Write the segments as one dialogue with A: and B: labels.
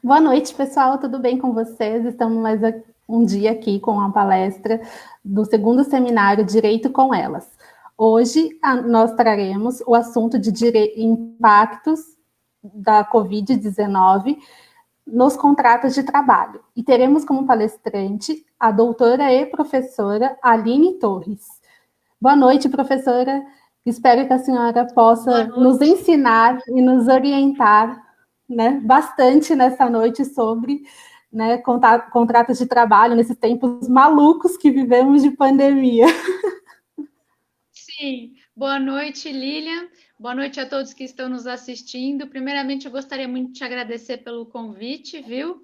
A: Boa noite, pessoal, tudo bem com vocês? Estamos mais um dia aqui com a palestra do segundo seminário Direito com Elas. Hoje nós traremos o assunto de impactos da Covid-19 nos contratos de trabalho. E teremos como palestrante a doutora e professora Aline Torres. Boa noite, professora. Espero que a senhora possa nos ensinar e nos orientar, né, bastante nessa noite sobre, né, contratos de trabalho nesses tempos malucos que vivemos de pandemia.
B: Sim, boa noite, Lilian. Boa noite a todos que estão nos assistindo. Primeiramente, eu gostaria muito de te agradecer pelo convite, viu?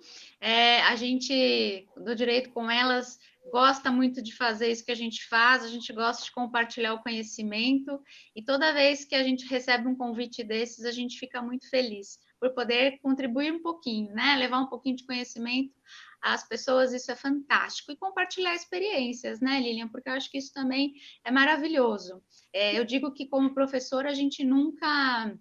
B: A gente, do Direito com Elas, gosta muito de fazer isso que a gente faz, a gente gosta de compartilhar o conhecimento, e toda vez que a gente recebe um convite desses, a gente fica muito feliz por poder contribuir um pouquinho, né? Levar um pouquinho de conhecimento às pessoas, isso é fantástico. E compartilhar experiências, né, Lilian? Porque eu acho que isso também é maravilhoso. Eu digo que, como professora, a gente nunca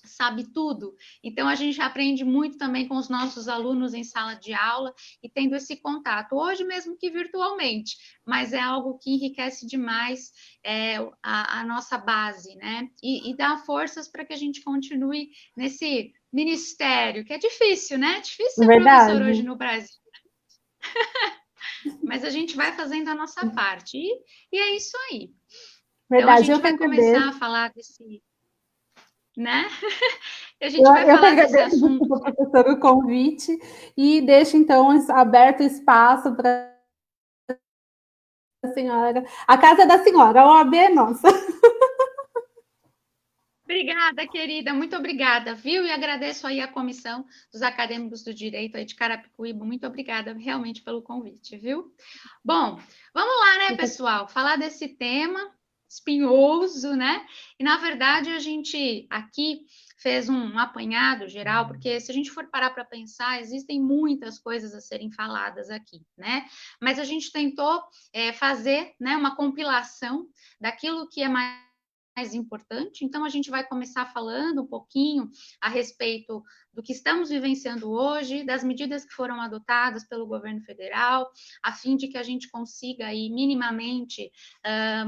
B: sabe tudo, então a gente aprende muito também com os nossos alunos em sala de aula e tendo esse contato, hoje mesmo que virtualmente, mas é algo que enriquece demais a nossa base, né? E dá forças para que a gente continue nesse ministério, que é difícil, né? Difícil ser professor hoje no Brasil. Mas a gente vai fazendo a nossa parte. E é isso aí. Então, a gente vai começar a falar desse... né? E a gente vai falar desse assunto.
A: Professor, o convite e deixo, então, aberto espaço para a senhora. A casa é da senhora, a OAB é nossa.
B: Obrigada, querida, muito obrigada, viu? E agradeço aí a Comissão dos Acadêmicos do Direito aí de Carapicuíba, muito obrigada realmente pelo convite, viu? Bom, vamos lá, né, pessoal? Falar desse tema espinhoso, né? E, na verdade, a gente aqui fez um apanhado geral, porque se a gente for parar para pensar, existem muitas coisas a serem faladas aqui, né? Mas a gente tentou fazer, né, uma compilação daquilo que é mais importante. Então, a gente vai começar falando um pouquinho a respeito do que estamos vivenciando hoje, das medidas que foram adotadas pelo governo federal, a fim de que a gente consiga aí minimamente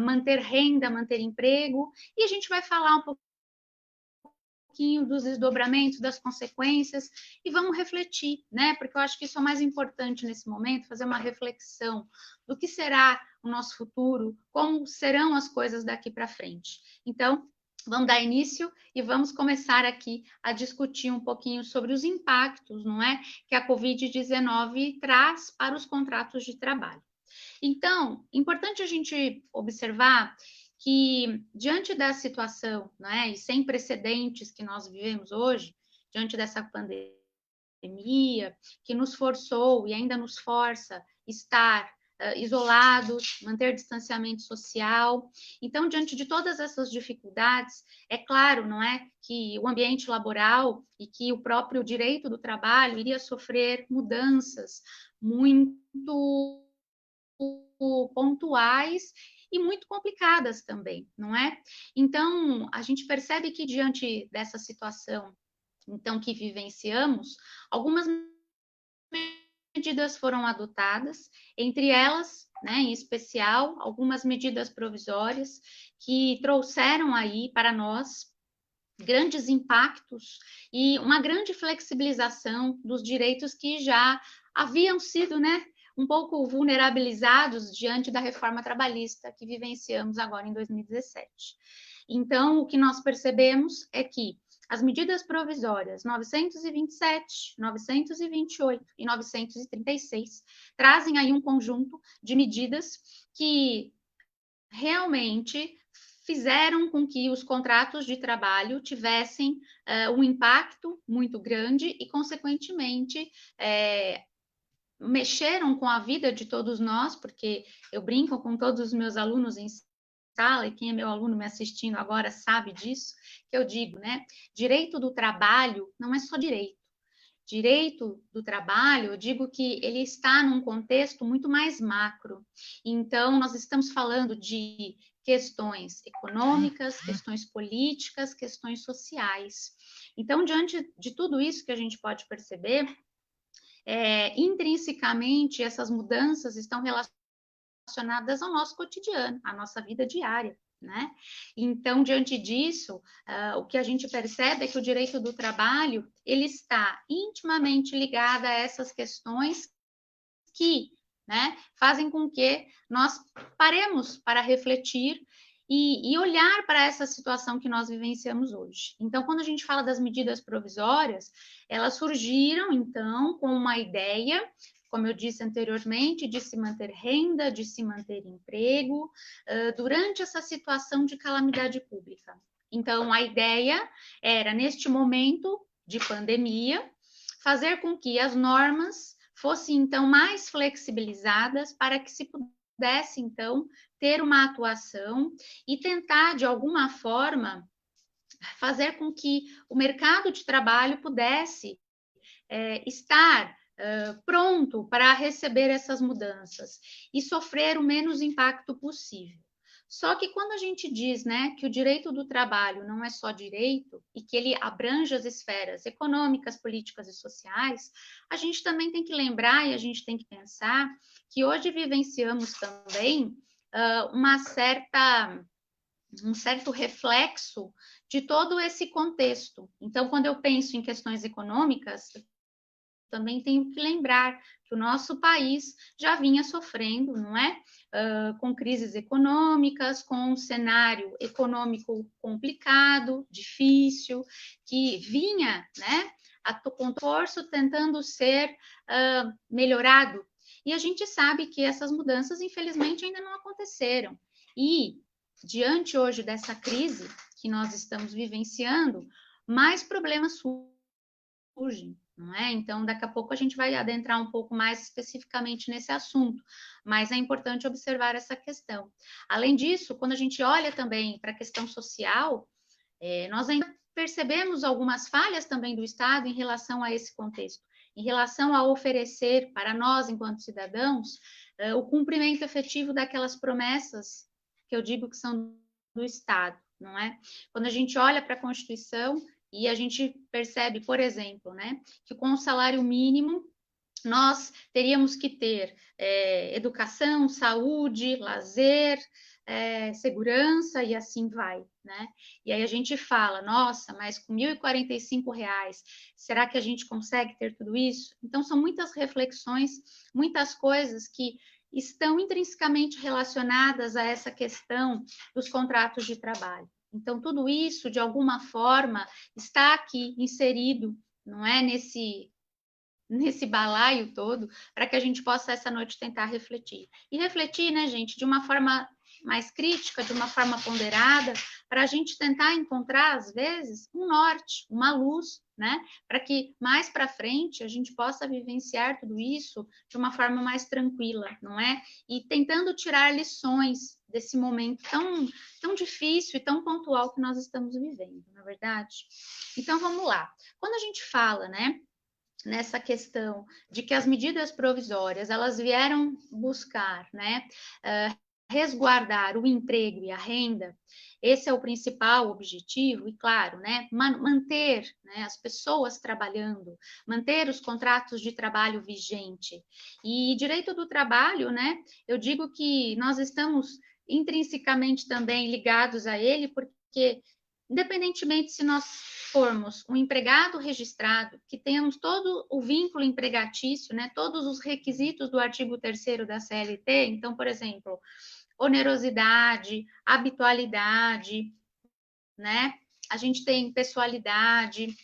B: manter renda, manter emprego, e a gente vai falar um pouquinho dos desdobramentos, das consequências, e vamos refletir, né? Porque eu acho que isso é o mais importante nesse momento, fazer uma reflexão do que será o nosso futuro, como serão as coisas daqui para frente. Então, vamos dar início e vamos começar aqui a discutir um pouquinho sobre os impactos, não é, que a Covid-19 traz para os contratos de trabalho. Então, importante a gente observar que, diante da situação, né, e sem precedentes que nós vivemos hoje, diante dessa pandemia, que nos forçou e ainda nos força estar isolados, manter distanciamento social. Então, diante de todas essas dificuldades, é claro, não é, que o ambiente laboral e que o próprio direito do trabalho iria sofrer mudanças muito pontuais e muito complicadas também, não é? Então, a gente percebe que diante dessa situação, então, que vivenciamos, algumas medidas foram adotadas, entre elas, né, em especial, algumas medidas provisórias que trouxeram aí para nós grandes impactos e uma grande flexibilização dos direitos que já haviam sido, né, um pouco vulnerabilizados diante da reforma trabalhista que vivenciamos agora em 2017. Então, o que nós percebemos é que as medidas provisórias 927, 928 e 936 trazem aí um conjunto de medidas que realmente fizeram com que os contratos de trabalho tivessem um impacto muito grande e, consequentemente, mexeram com a vida de todos nós, porque eu brinco com todos os meus alunos em sala, e quem é meu aluno me assistindo agora sabe disso, que eu digo, né? Direito do trabalho não é só direito. Direito do trabalho, eu digo que ele está num contexto muito mais macro. Então, nós estamos falando de questões econômicas, questões políticas, questões sociais. Então, diante de tudo isso que a gente pode perceber, intrinsecamente essas mudanças estão relacionadas ao nosso cotidiano, à nossa vida diária, né? Então, diante disso, o que a gente percebe é que o direito do trabalho, ele está intimamente ligado a essas questões que, né, fazem com que nós paremos para refletir e olhar para essa situação que nós vivenciamos hoje. Então, quando a gente fala das medidas provisórias, elas surgiram, então, com uma ideia, como eu disse anteriormente, de se manter renda, de se manter emprego, durante essa situação de calamidade pública. Então, a ideia era, neste momento de pandemia, fazer com que as normas fossem, então, mais flexibilizadas para que se pudesse, então, ter uma atuação e tentar, de alguma forma, fazer com que o mercado de trabalho pudesse estar pronto para receber essas mudanças e sofrer o menos impacto possível. Só que quando a gente diz, né, que o direito do trabalho não é só direito e que ele abrange as esferas econômicas, políticas e sociais, a gente também tem que lembrar e a gente tem que pensar que hoje vivenciamos também um certo reflexo de todo esse contexto. Então, quando eu penso em questões econômicas, também tenho que lembrar que o nosso país já vinha sofrendo, não é? Com crises econômicas, com um cenário econômico complicado, difícil, que vinha, né, com esforço tentando ser melhorado. E a gente sabe que essas mudanças, infelizmente, ainda não aconteceram. E, diante hoje dessa crise que nós estamos vivenciando, mais problemas surgem, não é? Então, daqui a pouco a gente vai adentrar um pouco mais especificamente nesse assunto, mas é importante observar essa questão. Além disso, quando a gente olha também para a questão social, nós ainda percebemos algumas falhas também do Estado em relação a esse contexto, em relação a oferecer para nós, enquanto cidadãos, o cumprimento efetivo daquelas promessas que eu digo que são do Estado, não é? Quando a gente olha para a Constituição, e a gente percebe, por exemplo, né, que com o salário mínimo nós teríamos que ter educação, saúde, lazer, segurança e assim vai, né? E aí a gente fala, nossa, mas com R$ 1.045, será que a gente consegue ter tudo isso? Então são muitas reflexões, muitas coisas que estão intrinsecamente relacionadas a essa questão dos contratos de trabalho. Então, tudo isso, de alguma forma, está aqui inserido, não é? Nesse balaio todo, para que a gente possa, essa noite, tentar refletir. E refletir, né, gente, de uma forma mais crítica, de uma forma ponderada, para a gente tentar encontrar, às vezes, um norte, uma luz, né? Para que mais para frente a gente possa vivenciar tudo isso de uma forma mais tranquila, não é? E tentando tirar lições desse momento tão difícil e tão pontual que nós estamos vivendo, na verdade? Então, vamos lá. Quando a gente fala, né, nessa questão de que as medidas provisórias, elas vieram buscar, né, resguardar o emprego e a renda, esse é o principal objetivo, e claro, né, manter, né, as pessoas trabalhando, manter os contratos de trabalho vigente. E direito do trabalho, né, eu digo que nós estamos intrinsecamente também ligados a ele, porque independentemente se nós formos um empregado registrado, que tenhamos todo o vínculo empregatício, né, todos os requisitos do artigo 3º da CLT, então, por exemplo, onerosidade, habitualidade, né, a gente tem pessoalidade,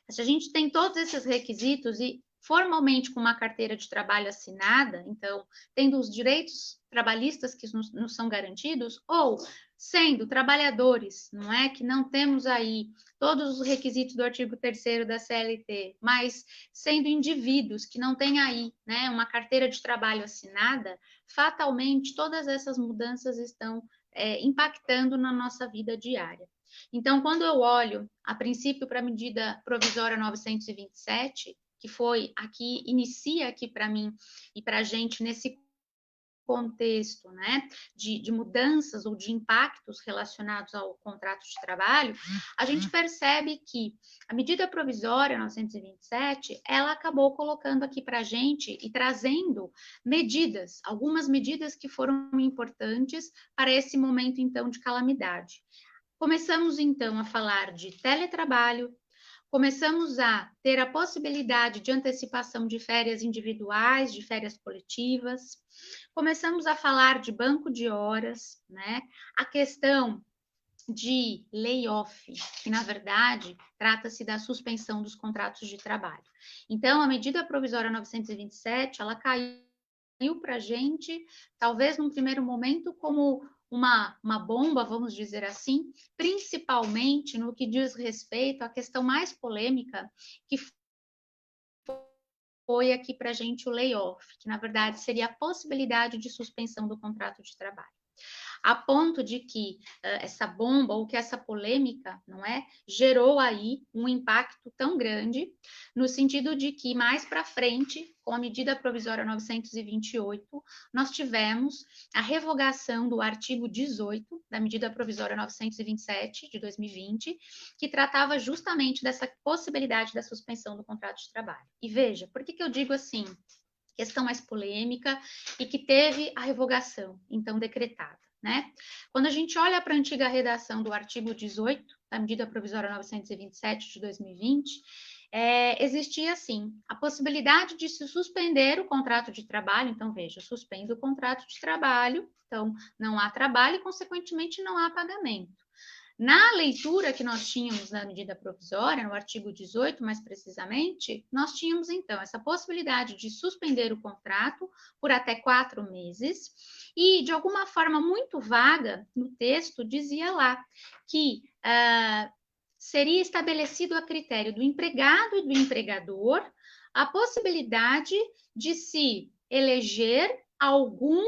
B: se a gente tem todos esses requisitos e formalmente com uma carteira de trabalho assinada, então, tendo os direitos trabalhistas que nos são garantidos, ou sendo trabalhadores, não é? Que não temos aí todos os requisitos do artigo 3º da CLT, mas sendo indivíduos que não têm aí, né, uma carteira de trabalho assinada, fatalmente todas essas mudanças estão impactando na nossa vida diária. Então, quando eu olho, a princípio, para a medida provisória 927, que foi aqui, inicia aqui para mim e para a gente nesse contexto, né, de mudanças ou de impactos relacionados ao contrato de trabalho, a gente percebe que a medida provisória 927, ela acabou colocando aqui para a gente e trazendo medidas, algumas medidas que foram importantes para esse momento, então, de calamidade. Começamos, então, a falar de teletrabalho, começamos a ter a possibilidade de antecipação de férias individuais, de férias coletivas, começamos a falar de banco de horas, né? A questão de layoff, que na verdade trata-se da suspensão dos contratos de trabalho. Então, a medida provisória 927, ela caiu para a gente, talvez num primeiro momento, como uma bomba, vamos dizer assim, principalmente no que diz respeito à questão mais polêmica, que foi aqui para a gente o layoff, que na verdade seria a possibilidade de suspensão do contrato de trabalho. A ponto de que essa bomba ou que essa polêmica, não é, gerou aí um impacto tão grande, no sentido de que mais para frente, com a medida provisória 928, nós tivemos a revogação do artigo 18 da medida provisória 927 de 2020, que tratava justamente dessa possibilidade da suspensão do contrato de trabalho. E veja, por que eu digo assim, questão mais polêmica e que teve a revogação, então, decretada, né? Quando a gente olha para a antiga redação do artigo 18 da medida provisória 927 de 2020, existia, assim, a possibilidade de se suspender o contrato de trabalho. Então, veja, suspendo o contrato de trabalho, então, não há trabalho e, consequentemente, não há pagamento. Na leitura que nós tínhamos na medida provisória, no artigo 18, mais precisamente, nós tínhamos, então, essa possibilidade de suspender o contrato por até 4 meses e, de alguma forma muito vaga, no texto, dizia lá que seria estabelecido a critério do empregado e do empregador a possibilidade de se eleger algum,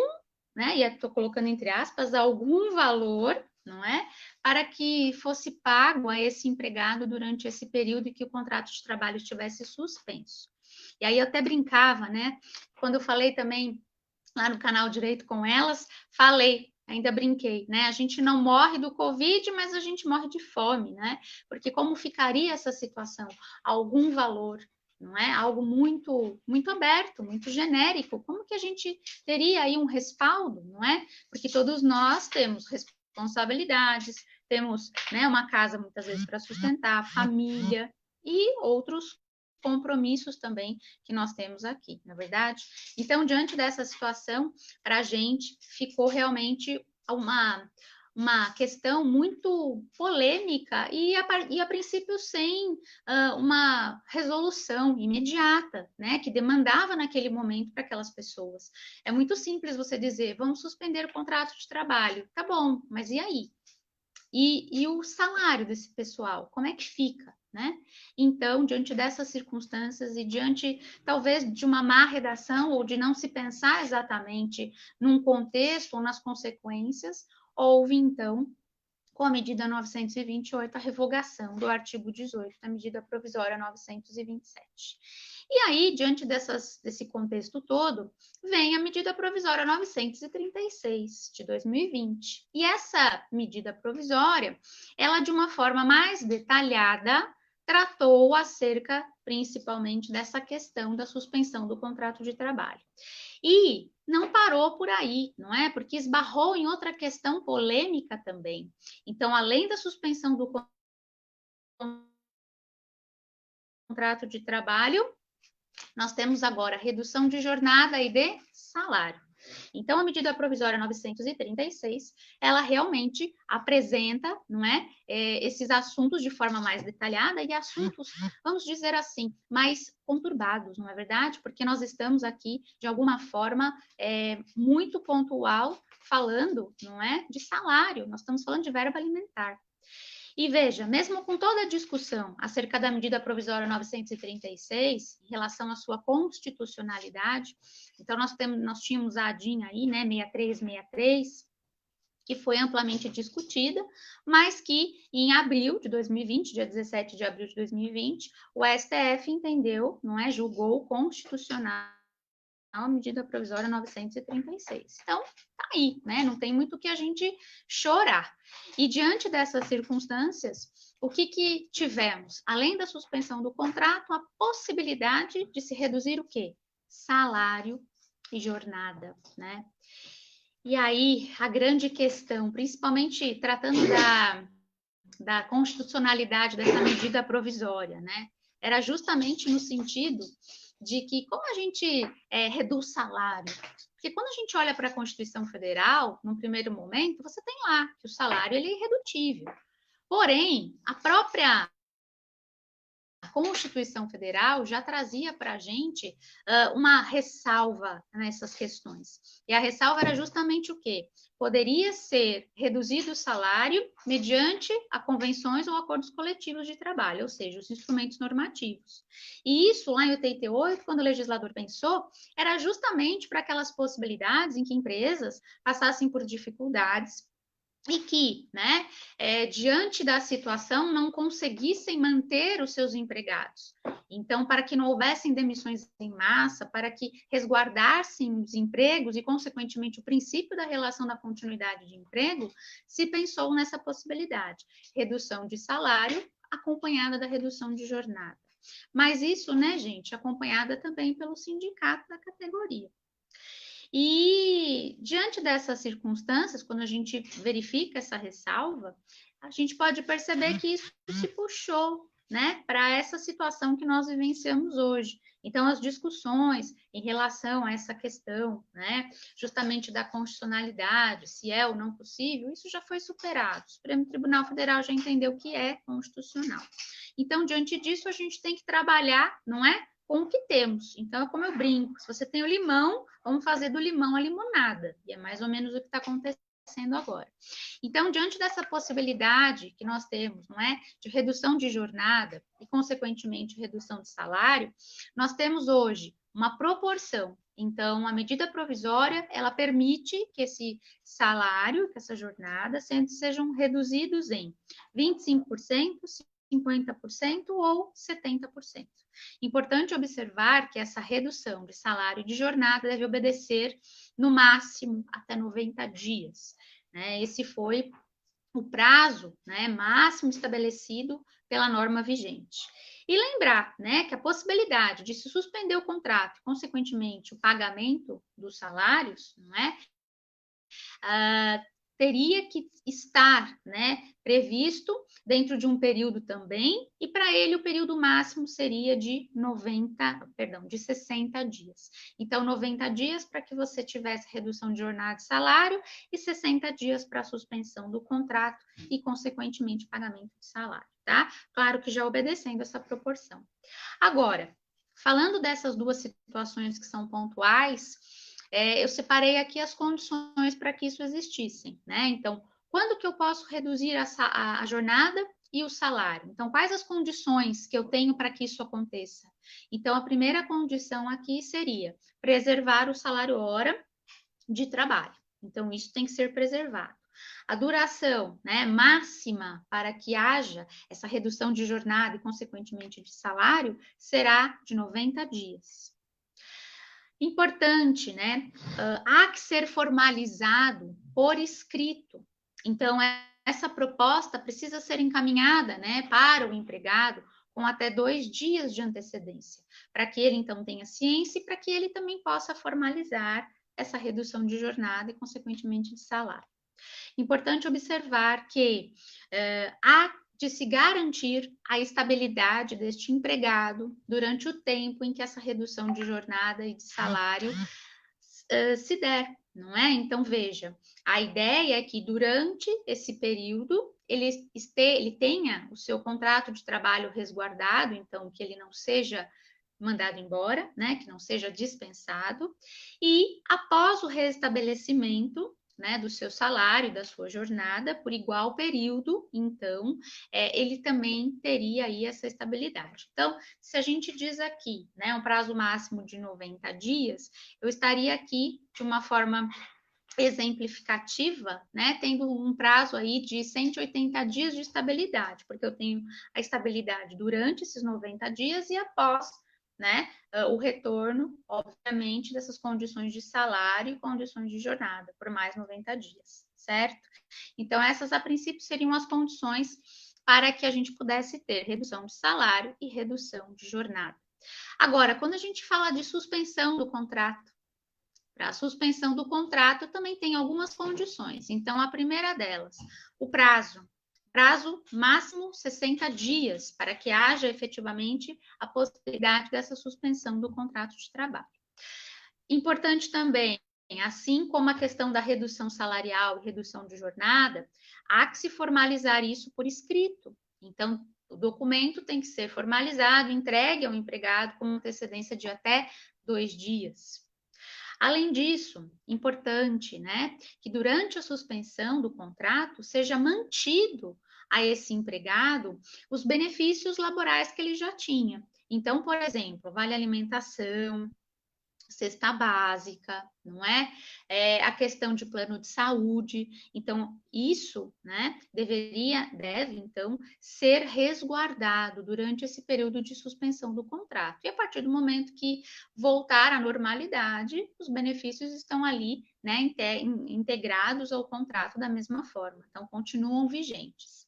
B: né, e estou colocando entre aspas, algum valor, não é? Para que fosse pago a esse empregado durante esse período em que o contrato de trabalho estivesse suspenso. E aí eu até brincava, né? Quando eu falei também lá no canal Direito com Elas, falei, ainda brinquei, né? A gente não morre do Covid, mas a gente morre de fome, né? Porque como ficaria essa situação? Algum valor, não é? Algo muito, muito aberto, muito genérico. Como que a gente teria aí um respaldo, não é? Porque todos nós temos responsabilidades, temos, né, uma casa muitas vezes para sustentar, família e outros compromissos também que nós temos aqui, na verdade? Então, diante dessa situação, para a gente ficou realmente uma questão muito polêmica e a princípio sem uma resolução imediata, né, que demandava naquele momento para aquelas pessoas. É muito simples você dizer, vamos suspender o contrato de trabalho. Tá bom, mas e aí? E o salário desse pessoal, como é que fica, né? Então, diante dessas circunstâncias e diante, talvez, de uma má redação ou de não se pensar exatamente num contexto ou nas consequências, houve, então, com a medida 928, a revogação do artigo 18 da medida provisória 927. E aí, diante desse contexto todo, vem a medida provisória 936 de 2020. E essa medida provisória, ela de uma forma mais detalhada, tratou acerca principalmente dessa questão da suspensão do contrato de trabalho. E não parou por aí, não é? Porque esbarrou em outra questão polêmica também. Então, além da suspensão do contrato de trabalho, nós temos agora redução de jornada e de salário. Então, a medida provisória 936, ela realmente apresenta, não é, esses assuntos de forma mais detalhada e assuntos, vamos dizer assim, mais conturbados, não é verdade? Porque nós estamos aqui, de alguma forma, muito pontual, falando, não é, de salário, nós estamos falando de verba alimentar. E veja, mesmo com toda a discussão acerca da medida provisória 936, em relação à sua constitucionalidade, então nós tínhamos a ADIM aí, né, 6363, que foi amplamente discutida, mas que em abril de 2020, dia 17 de abril de 2020, o STF entendeu, não é, julgou constitucional a medida provisória 936. Então, tá aí, né? Não tem muito o que a gente chorar. E diante dessas circunstâncias, o que tivemos? Além da suspensão do contrato, a possibilidade de se reduzir o quê? Salário e jornada, né? E aí, a grande questão, principalmente tratando da constitucionalidade dessa medida provisória, né? Era justamente no sentido de que, como a gente reduz salário? Porque quando a gente olha para a Constituição Federal, num primeiro momento, você tem lá que o salário ele é irredutível. Porém, a própria Constituição Federal já trazia para a gente uma ressalva nessas questões. E a ressalva era justamente o quê? Poderia ser reduzido o salário mediante a convenções ou acordos coletivos de trabalho, ou seja, os instrumentos normativos. E isso, lá em 88, quando o legislador pensou, era justamente para aquelas possibilidades em que empresas passassem por dificuldades e que, né, diante da situação, não conseguissem manter os seus empregados. Então, para que não houvessem demissões em massa, para que resguardassem os empregos e, consequentemente, o princípio da relação da continuidade de emprego, se pensou nessa possibilidade. Redução de salário acompanhada da redução de jornada. Mas isso, né, gente, acompanhada também pelo sindicato da categoria. E diante dessas circunstâncias, quando a gente verifica essa ressalva, a gente pode perceber que isso se puxou, né, para essa situação que nós vivenciamos hoje. Então, as discussões em relação a essa questão, né, justamente da constitucionalidade, se é ou não possível, isso já foi superado. O Supremo Tribunal Federal já entendeu que é constitucional. Então, diante disso, a gente tem que trabalhar, não é? Com o que temos. Então, é como eu brinco, se você tem o limão, vamos fazer do limão a limonada. E é mais ou menos o que está acontecendo agora. Então, diante dessa possibilidade que nós temos, não é, de redução de jornada e, consequentemente, redução de salário, nós temos hoje uma proporção. Então, a medida provisória, ela permite que esse salário, que essa jornada, sejam reduzidos em 25%, 50% ou 70%. Importante observar que essa redução de salário e de jornada deve obedecer, no máximo, até 90 dias. Né? Esse foi o prazo, né, máximo estabelecido pela norma vigente. E lembrar, né, que a possibilidade de se suspender o contrato, consequentemente, o pagamento dos salários, não é? Teria que estar, né, previsto dentro de um período também, e para ele o período máximo seria de 60 dias. Então, 90 dias para que você tivesse redução de jornada de salário e 60 dias para a suspensão do contrato e, consequentemente, pagamento de salário, tá? Claro que já obedecendo essa proporção. Agora, falando dessas duas situações que são pontuais, eu separei aqui as condições para que isso existissem, né? Então, quando que eu posso reduzir a jornada e o salário? Então, quais as condições que eu tenho para que isso aconteça? Então, a primeira condição aqui seria preservar o salário hora de trabalho. Então, isso tem que ser preservado. A duração, né, máxima para que haja essa redução de jornada e, consequentemente, de salário, será de 90 dias. Importante, né? Há que ser formalizado por escrito. Então, essa proposta precisa ser encaminhada, né, para o empregado com até 2 dias de antecedência, para que ele, então, tenha ciência e para que ele também possa formalizar essa redução de jornada e, consequentemente, de salário. Importante observar que há de se garantir a estabilidade deste empregado durante o tempo em que essa redução de jornada e de salário se der, não é? Então, veja, a ideia é que durante esse período ele tenha o seu contrato de trabalho resguardado, então que ele não seja mandado embora, né, que não seja dispensado, e após o restabelecimento, né, do seu salário, da sua jornada, por igual período, então, ele também teria aí essa estabilidade. Então, se a gente diz aqui, né, um prazo máximo de 90 dias, eu estaria aqui de uma forma exemplificativa, né, tendo um prazo aí de 180 dias de estabilidade, porque eu tenho a estabilidade durante esses 90 dias e após né, o retorno, obviamente, dessas condições de salário e condições de jornada por mais 90 dias, certo? Então, essas, a princípio, seriam as condições para que a gente pudesse ter redução de salário e redução de jornada. Agora, quando a gente fala de suspensão do contrato, para a suspensão do contrato também tem algumas condições. Então, a primeira delas, o prazo. Prazo máximo 60 dias para que haja efetivamente a possibilidade dessa suspensão do contrato de trabalho. Importante também, assim como a questão da redução salarial e redução de jornada, há que se formalizar isso por escrito. Então, o documento tem que ser formalizado, entregue ao empregado com antecedência de até 2 dias. Além disso, importante, né, que durante a suspensão do contrato seja mantido a esse empregado os benefícios laborais que ele já tinha. Então, por exemplo, vale alimentação, cesta básica, não é? A questão de plano de saúde. Então, isso, né, deve, então, ser resguardado durante esse período de suspensão do contrato. E a partir do momento que voltar à normalidade, os benefícios estão ali, né, integrados ao contrato da mesma forma. Então, continuam vigentes.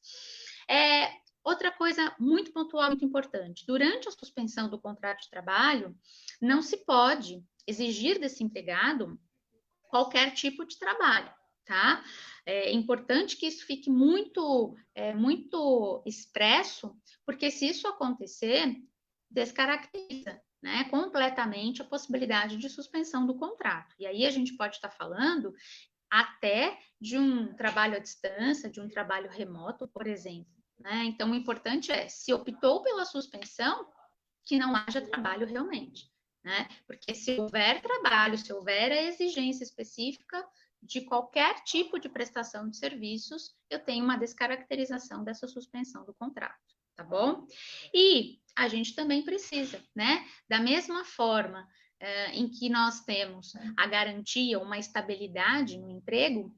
B: Outra coisa muito pontual, muito importante: durante a suspensão do contrato de trabalho, não se pode exigir desse empregado qualquer tipo de trabalho, tá? É importante que isso fique muito expresso, porque se isso acontecer, descaracteriza, né, completamente a possibilidade de suspensão do contrato. E aí a gente pode estar falando até de um trabalho à distância, de um trabalho remoto, por exemplo. Né? Então, o importante é, se optou pela suspensão, que não haja trabalho realmente. Né? Porque se houver trabalho, se houver a exigência específica de qualquer tipo de prestação de serviços, eu tenho uma descaracterização dessa suspensão do contrato, tá bom? E a gente também precisa, né? Da mesma forma em que nós temos a garantia, uma estabilidade no emprego,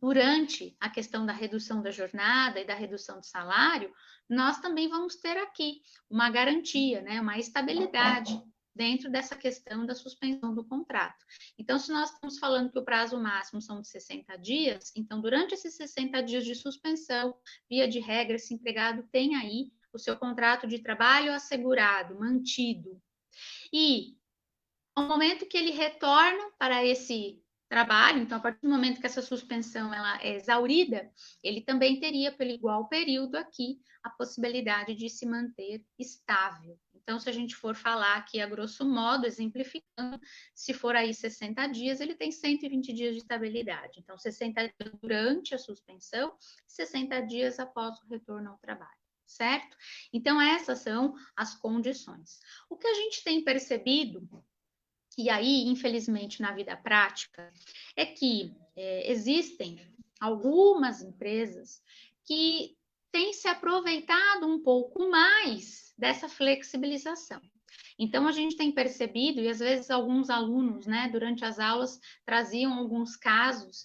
B: durante a questão da redução da jornada e da redução do salário, nós também vamos ter aqui uma garantia, né, uma estabilidade dentro dessa questão da suspensão do contrato. Então, se nós estamos falando que o prazo máximo são de 60 dias, então, durante esses 60 dias de suspensão, via de regra, esse empregado tem aí o seu contrato de trabalho assegurado, mantido. E, ao momento que ele retorna para esse trabalho, então, a partir do momento que essa suspensão ela é exaurida, ele também teria, pelo igual período aqui, a possibilidade de se manter estável. Então, se a gente for falar aqui a grosso modo, exemplificando, se for aí 60 dias, ele tem 120 dias de estabilidade. Então, 60 dias durante a suspensão, 60 dias após o retorno ao trabalho. Certo? Então, essas são as condições. O que a gente tem percebido, e aí, infelizmente, na vida prática, é que existem algumas empresas que têm se aproveitado um pouco mais dessa flexibilização. Então, a gente tem percebido, e às vezes alguns alunos, né, durante as aulas, traziam alguns casos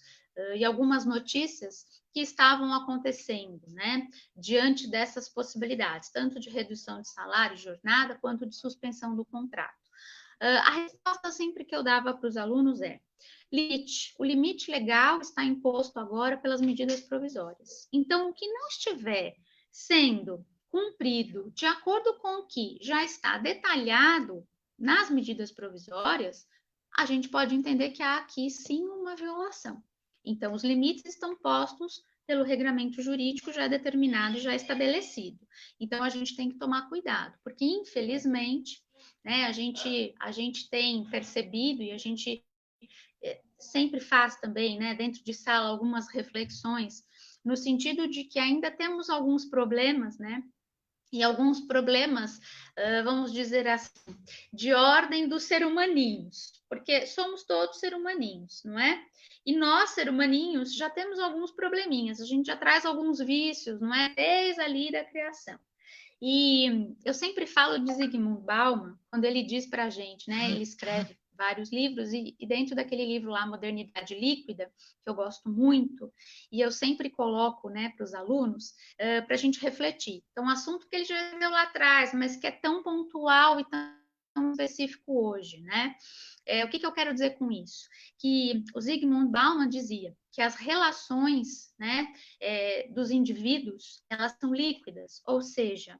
B: e algumas notícias que estavam acontecendo, né, diante dessas possibilidades, tanto de redução de salário, jornada, quanto de suspensão do contrato. A resposta sempre que eu dava para os alunos é: limite. O limite legal está imposto agora pelas medidas provisórias. Então, o que não estiver sendo cumprido de acordo com o que já está detalhado nas medidas provisórias, a gente pode entender que há aqui sim uma violação. Então, os limites estão postos pelo regramento jurídico já determinado e já estabelecido. Então, a gente tem que tomar cuidado, porque infelizmente, né, a gente tem percebido e a gente sempre faz também, né, dentro de sala, algumas reflexões, no sentido de que ainda temos alguns problemas, né, e alguns problemas, vamos dizer assim, de ordem dos ser humaninhos, porque somos todos ser humaninhos, não é? E nós, ser humaninhos, já temos alguns probleminhas, a gente já traz alguns vícios, não é? Desde ali da criação. E eu sempre falo de Zygmunt Bauman, quando ele diz para a gente, né, ele escreve vários livros, e dentro daquele livro lá, Modernidade Líquida, que eu gosto muito, e eu sempre coloco, né, para os alunos, para a gente refletir. Então, um assunto que ele já viu lá atrás, mas que é tão pontual e tão específico hoje, né? O que eu quero dizer com isso? Que o Zygmunt Bauman dizia que as relações, né, dos indivíduos, elas são líquidas, ou seja,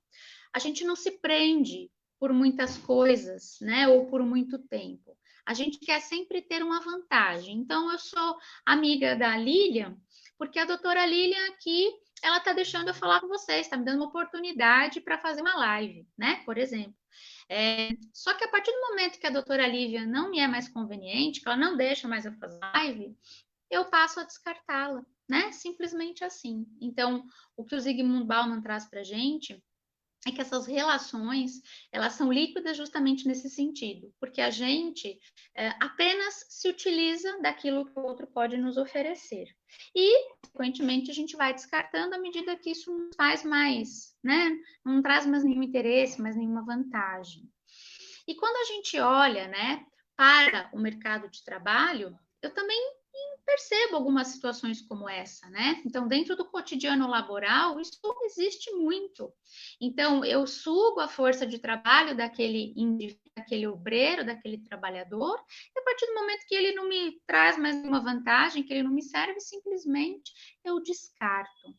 B: a gente não se prende por muitas coisas, né, ou por muito tempo. A gente quer sempre ter uma vantagem. Então, eu sou amiga da Lilian, porque a doutora Lilian aqui, ela está deixando eu falar com vocês, está me dando uma oportunidade para fazer uma live, né, por exemplo. Só que a partir do momento que a doutora Lívia não me é mais conveniente, que ela não deixa mais eu fazer live, eu passo a descartá-la, né? Simplesmente assim. Então, o que o Zygmunt Bauman traz para a gente é que essas relações, elas são líquidas justamente nesse sentido, porque a gente apenas se utiliza daquilo que o outro pode nos oferecer. E, consequentemente, a gente vai descartando à medida que isso não faz mais, né? Não traz mais nenhum interesse, mais nenhuma vantagem. E quando a gente olha, né, para o mercado de trabalho, eu também percebo algumas situações como essa, né? Então, dentro do cotidiano laboral, isso existe muito. Então, eu sugo a força de trabalho daquele indivíduo, daquele obreiro, daquele trabalhador, e a partir do momento que ele não me traz mais nenhuma vantagem, que ele não me serve, simplesmente eu descarto.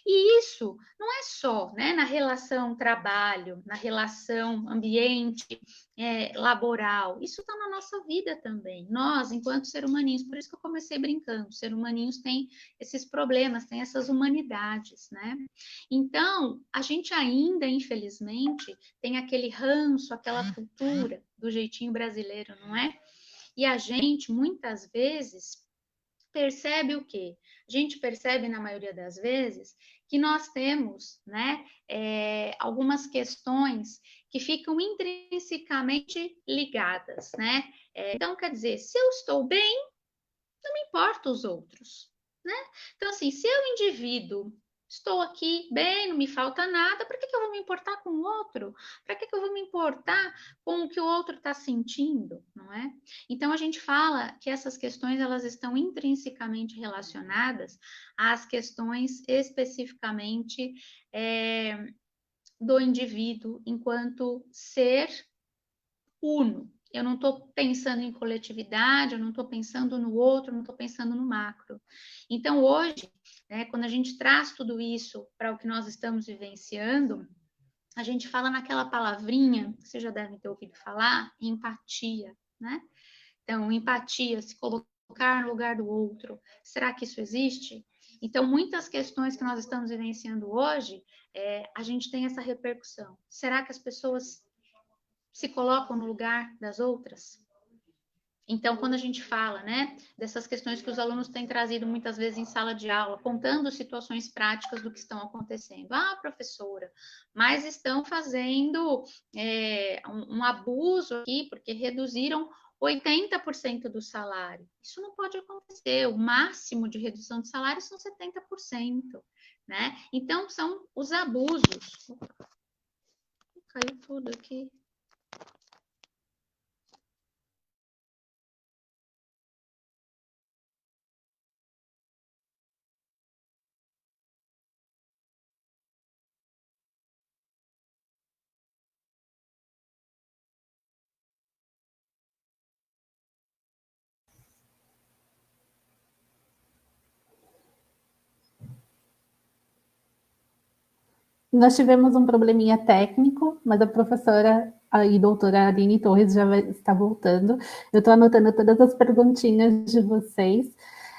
B: E isso não é só, né, na relação trabalho, na relação ambiente laboral, isso está na nossa vida também. Nós, enquanto seres humaninhos, por isso que eu comecei brincando, seres humaninhos têm esses problemas, têm essas humanidades, né? Então, a gente ainda, infelizmente, tem aquele ranço, aquela cultura do jeitinho brasileiro, não é? E a gente, muitas vezes, percebe o quê? A gente percebe, na maioria das vezes, que nós temos, né, algumas questões que ficam intrinsecamente ligadas, né? Então, quer dizer, se eu estou bem, não me importa os outros, né? Então, assim, se eu, indivíduo, estou aqui bem, não me falta nada, para que eu vou me importar com o outro? Para que eu vou me importar com o que o outro está sentindo, não é? Então, a gente fala que essas questões, elas estão intrinsecamente relacionadas às questões especificamente do indivíduo enquanto ser uno. Eu não estou pensando em coletividade, eu não estou pensando no outro, eu não estou pensando no macro. Então, hoje, né, quando a gente traz tudo isso para o que nós estamos vivenciando, a gente fala naquela palavrinha, que vocês já devem ter ouvido falar, empatia, né? Então, empatia, se colocar no lugar do outro. Será que isso existe? Então, muitas questões que nós estamos vivenciando hoje, a gente tem essa repercussão. Será que as pessoas se colocam no lugar das outras? Então, quando a gente fala, né, dessas questões que os alunos têm trazido muitas vezes em sala de aula, contando situações práticas do que estão acontecendo. Ah, professora, mas estão fazendo um abuso aqui, porque reduziram 80% do salário. Isso não pode acontecer. O máximo de redução de salário são 70%, né? Então, são os abusos. Caiu tudo aqui.
A: Nós tivemos um probleminha técnico, mas a professora e doutora Aline Torres já está voltando. Eu estou anotando todas as perguntinhas de vocês.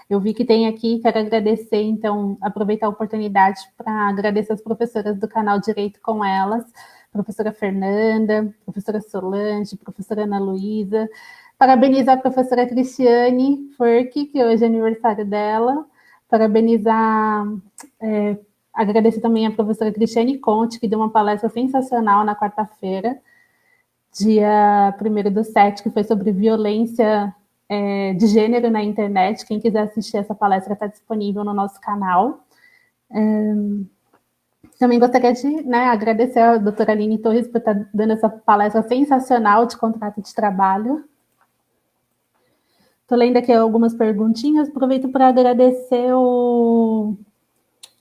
A: Eu vi que tem aqui, quero agradecer, então, aproveitar a oportunidade para agradecer as professoras do canal Direito com Elas, professora Fernanda, professora Solange, professora Ana Luísa, parabenizar a professora Cristiane Furque, que hoje é aniversário dela, parabenizar... agradecer também a professora Cristiane Conte, que deu uma palestra sensacional na quarta-feira, dia 1º/7, que foi sobre violência de gênero na internet. Quem quiser assistir essa palestra está disponível no nosso canal. Também gostaria de agradecer a doutora Aline Torres por estar dando essa palestra sensacional de contrato de trabalho. Estou lendo aqui algumas perguntinhas, aproveito para agradecer o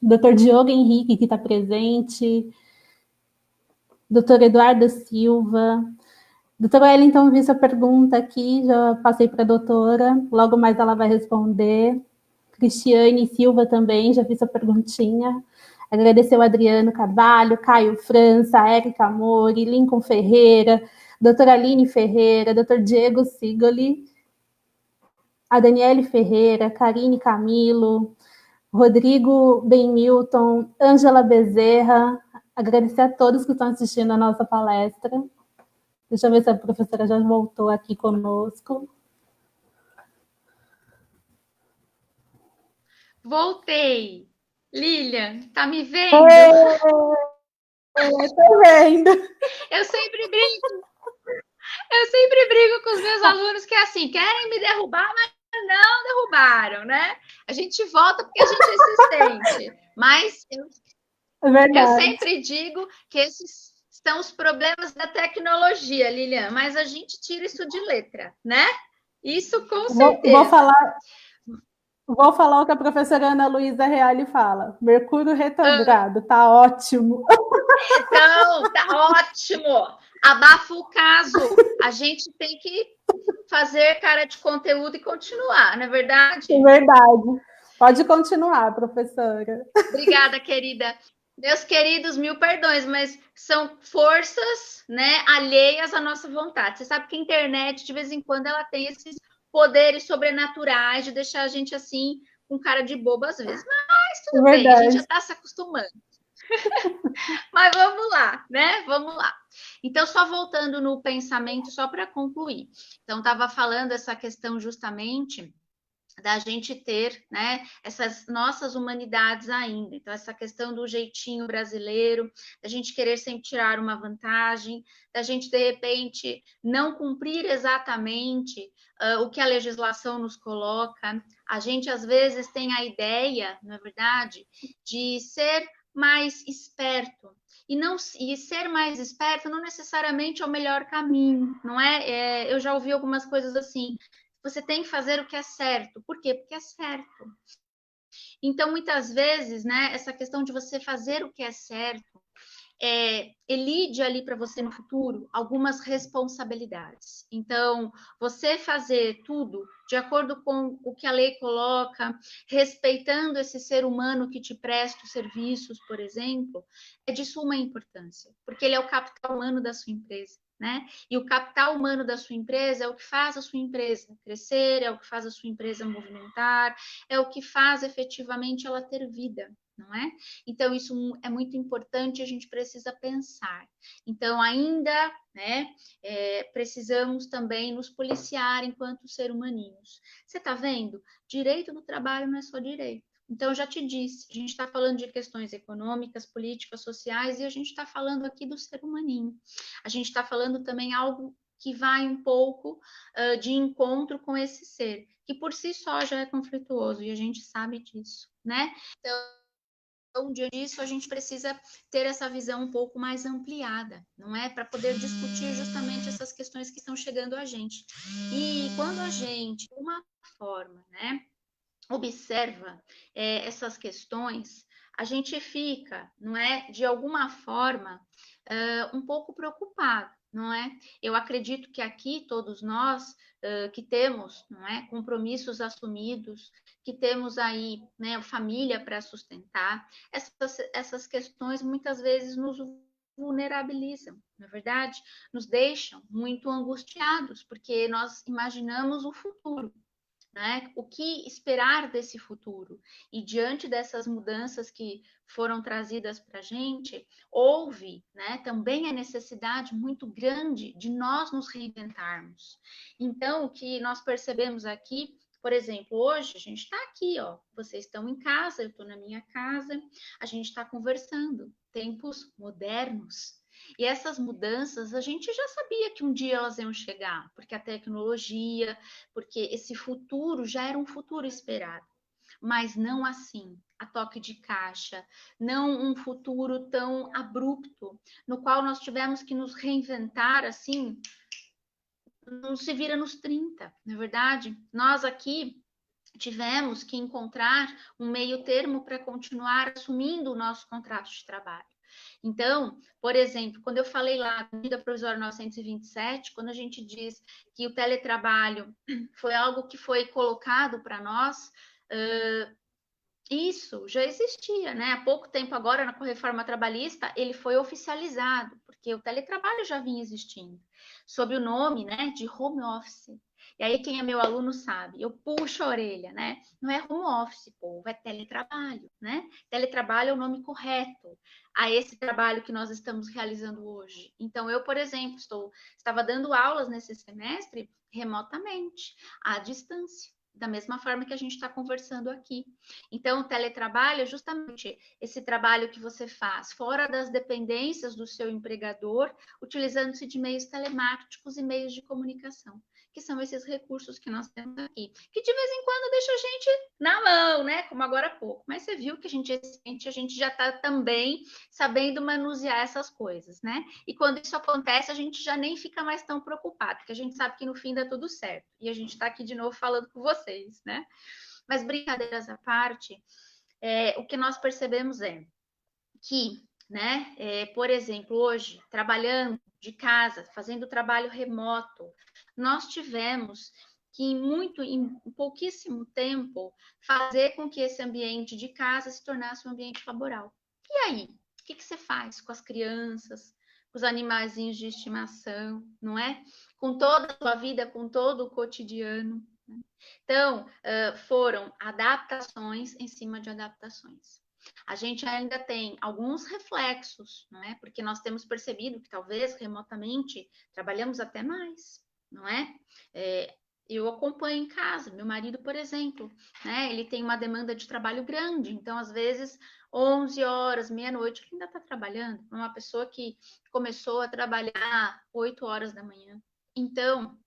A: Dr. Diogo Henrique, que está presente, Dr. Eduardo Silva, Doutora Wellington, vi sua pergunta aqui, já passei para a doutora, logo mais ela vai responder. Cristiane Silva também, já fiz sua perguntinha. Agradecer o Adriano Carvalho, Caio França, Érica Mori, Lincoln Ferreira, doutora Aline Ferreira, doutor Diego Sigoli, a Daniele Ferreira, Karine Camilo, Rodrigo Benmilton, Ângela Bezerra. Agradecer a todos que estão assistindo a nossa palestra. Deixa eu ver se a professora já voltou aqui conosco.
B: Voltei. Lilian, tá me vendo?
A: Estou vendo.
B: Eu sempre brinco com os meus alunos que é assim, querem me derrubar, mas não derrubaram, né? A gente volta porque a gente é insistente. Mas eu sempre digo que esses são os problemas da tecnologia, Lilian, mas a gente tira isso de letra, né? Isso com certeza.
A: Vou falar o que a professora Ana Luísa Reale fala. Mercúrio retrogrado, tá ótimo.
B: Então, tá ótimo. Abafa o caso. A gente tem que fazer cara de conteúdo e continuar, não é verdade?
A: É verdade. Pode continuar, professora.
B: Obrigada, querida. Meus queridos, mil perdões, mas são forças, né, alheias à nossa vontade. Você sabe que a internet, de vez em quando, ela tem esses poderes sobrenaturais de deixar a gente assim, com cara de bobo às vezes. Mas tudo bem, a gente já está se acostumando. Mas vamos lá, né? Vamos lá. Então, só voltando no pensamento, só para concluir. Então, estava falando essa questão justamente da gente ter, né, essas nossas humanidades ainda. Então, essa questão do jeitinho brasileiro, da gente querer sempre tirar uma vantagem, da gente, de repente, não cumprir exatamente o que a legislação nos coloca. A gente, às vezes, tem a ideia, na verdade, de ser mais esperto. E ser mais esperto não necessariamente é o melhor caminho, não é? Eu já ouvi algumas coisas assim, você tem que fazer o que é certo. Por quê? Porque é certo. Então, muitas vezes, né, essa questão de você fazer o que é certo, elide ali para você no futuro algumas responsabilidades. Então, você fazer tudo de acordo com o que a lei coloca, respeitando esse ser humano que te presta os serviços, por exemplo, é de suma importância, porque ele é o capital humano da sua empresa. Né? E o capital humano da sua empresa é o que faz a sua empresa crescer, é o que faz a sua empresa movimentar, é o que faz efetivamente ela ter vida, não é? Então, isso é muito importante, a gente precisa pensar. Então, ainda, né, precisamos também nos policiar enquanto ser humaninhos. Você está vendo? Direito do trabalho não é só direito. Então, já te disse, a gente está falando de questões econômicas, políticas, sociais, e a gente está falando aqui do ser humaninho. A gente está falando também algo que vai um pouco de encontro com esse ser, que por si só já é conflituoso, e a gente sabe disso, né? Então, diante disso, a gente precisa ter essa visão um pouco mais ampliada, não é? Para poder discutir justamente essas questões que estão chegando a gente. E quando a gente, de uma forma, né, observa essas questões, a gente fica, não é, de alguma forma, um pouco preocupado, não é? Eu acredito que aqui todos nós que temos, não é, compromissos assumidos, que temos aí, né, família para sustentar, essas questões muitas vezes nos vulnerabilizam, na verdade, nos deixam muito angustiados, porque nós imaginamos o futuro. Né? O que esperar desse futuro? E diante dessas mudanças que foram trazidas para a gente, houve, né, também a necessidade muito grande de nós nos reinventarmos. Então, o que nós percebemos aqui, por exemplo, hoje a gente está aqui, ó, vocês estão em casa, eu estou na minha casa, a gente está conversando, tempos modernos. E essas mudanças a gente já sabia que um dia elas iam chegar, porque a tecnologia, porque esse futuro já era um futuro esperado, mas não assim, a toque de caixa, não um futuro tão abrupto, no qual nós tivemos que nos reinventar assim, não se vira nos 30, não é verdade? Nós aqui tivemos que encontrar um meio termo para continuar assumindo o nosso contrato de trabalho. Então, por exemplo, quando eu falei lá da medida provisória 927, quando a gente diz que o teletrabalho foi algo que foi colocado para nós, isso já existia, né? Há pouco tempo agora, na reforma trabalhista, ele foi oficializado, porque o teletrabalho já vinha existindo, sob o nome, né, de home office. E aí, quem é meu aluno sabe, eu puxo a orelha, né? Não é home office, povo, é teletrabalho, né? Teletrabalho é o nome correto a esse trabalho que nós estamos realizando hoje. Então, eu, por exemplo, estava dando aulas nesse semestre remotamente, à distância, da mesma forma que a gente está conversando aqui. Então, o teletrabalho é justamente esse trabalho que você faz fora das dependências do seu empregador, utilizando-se de meios telemáticos e meios de comunicação, que são esses recursos que nós temos aqui, que de vez em quando deixa a gente na mão, né? Como agora há pouco. Mas você viu que a gente já está também sabendo manusear essas coisas, né? E quando isso acontece, a gente já nem fica mais tão preocupado, porque a gente sabe que no fim dá tudo certo. E a gente está aqui de novo falando com vocês, né? Mas brincadeiras à parte, o que nós percebemos é que, né, por exemplo, hoje, trabalhando de casa, fazendo trabalho remoto, nós tivemos que em pouquíssimo tempo, fazer com que esse ambiente de casa se tornasse um ambiente laboral. E aí, o que você faz com as crianças, com os animaizinhos de estimação, não é? Com toda a sua vida, com todo o cotidiano. Né? Então, foram adaptações em cima de adaptações. A gente ainda tem alguns reflexos, não é? Porque nós temos percebido que talvez remotamente trabalhamos até mais, não é? Eu acompanho em casa, meu marido, por exemplo, né? Ele tem uma demanda de trabalho grande, então às vezes 11 horas, meia-noite, ele ainda está trabalhando. Uma pessoa que começou a trabalhar 8 horas da manhã. Então,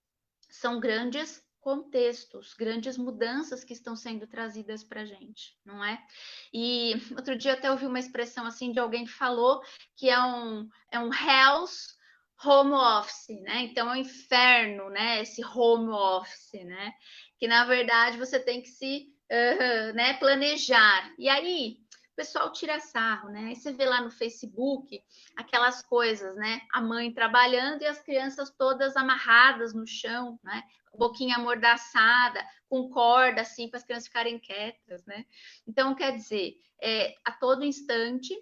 B: são grandes contextos, grandes mudanças que estão sendo trazidas para a gente, não é? E outro dia até ouvi uma expressão assim de alguém que falou que é um Hell's home office, né? Então é um inferno, né? Esse home office, né? Que na verdade você tem que se né, planejar. E aí o pessoal tira sarro, né? Aí você vê lá no Facebook aquelas coisas, né? A mãe trabalhando e as crianças todas amarradas no chão, né? Boquinha amordaçada, com corda, assim, para as crianças ficarem quietas, né? Então, quer dizer, a todo instante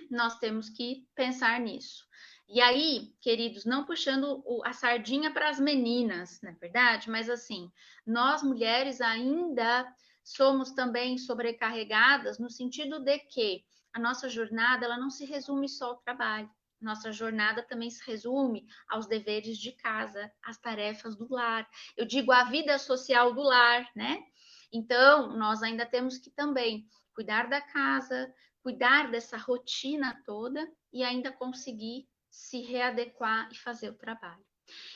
B: nós temos que pensar nisso. E aí, queridos, não puxando a sardinha para as meninas, não é verdade? Mas assim, nós mulheres ainda somos também sobrecarregadas no sentido de que a nossa jornada ela não se resume só ao trabalho. Nossa jornada também se resume aos deveres de casa, às tarefas do lar. Eu digo a vida social do lar, né? Então, nós ainda temos que também cuidar da casa, cuidar dessa rotina toda e ainda conseguir se readequar e fazer o trabalho.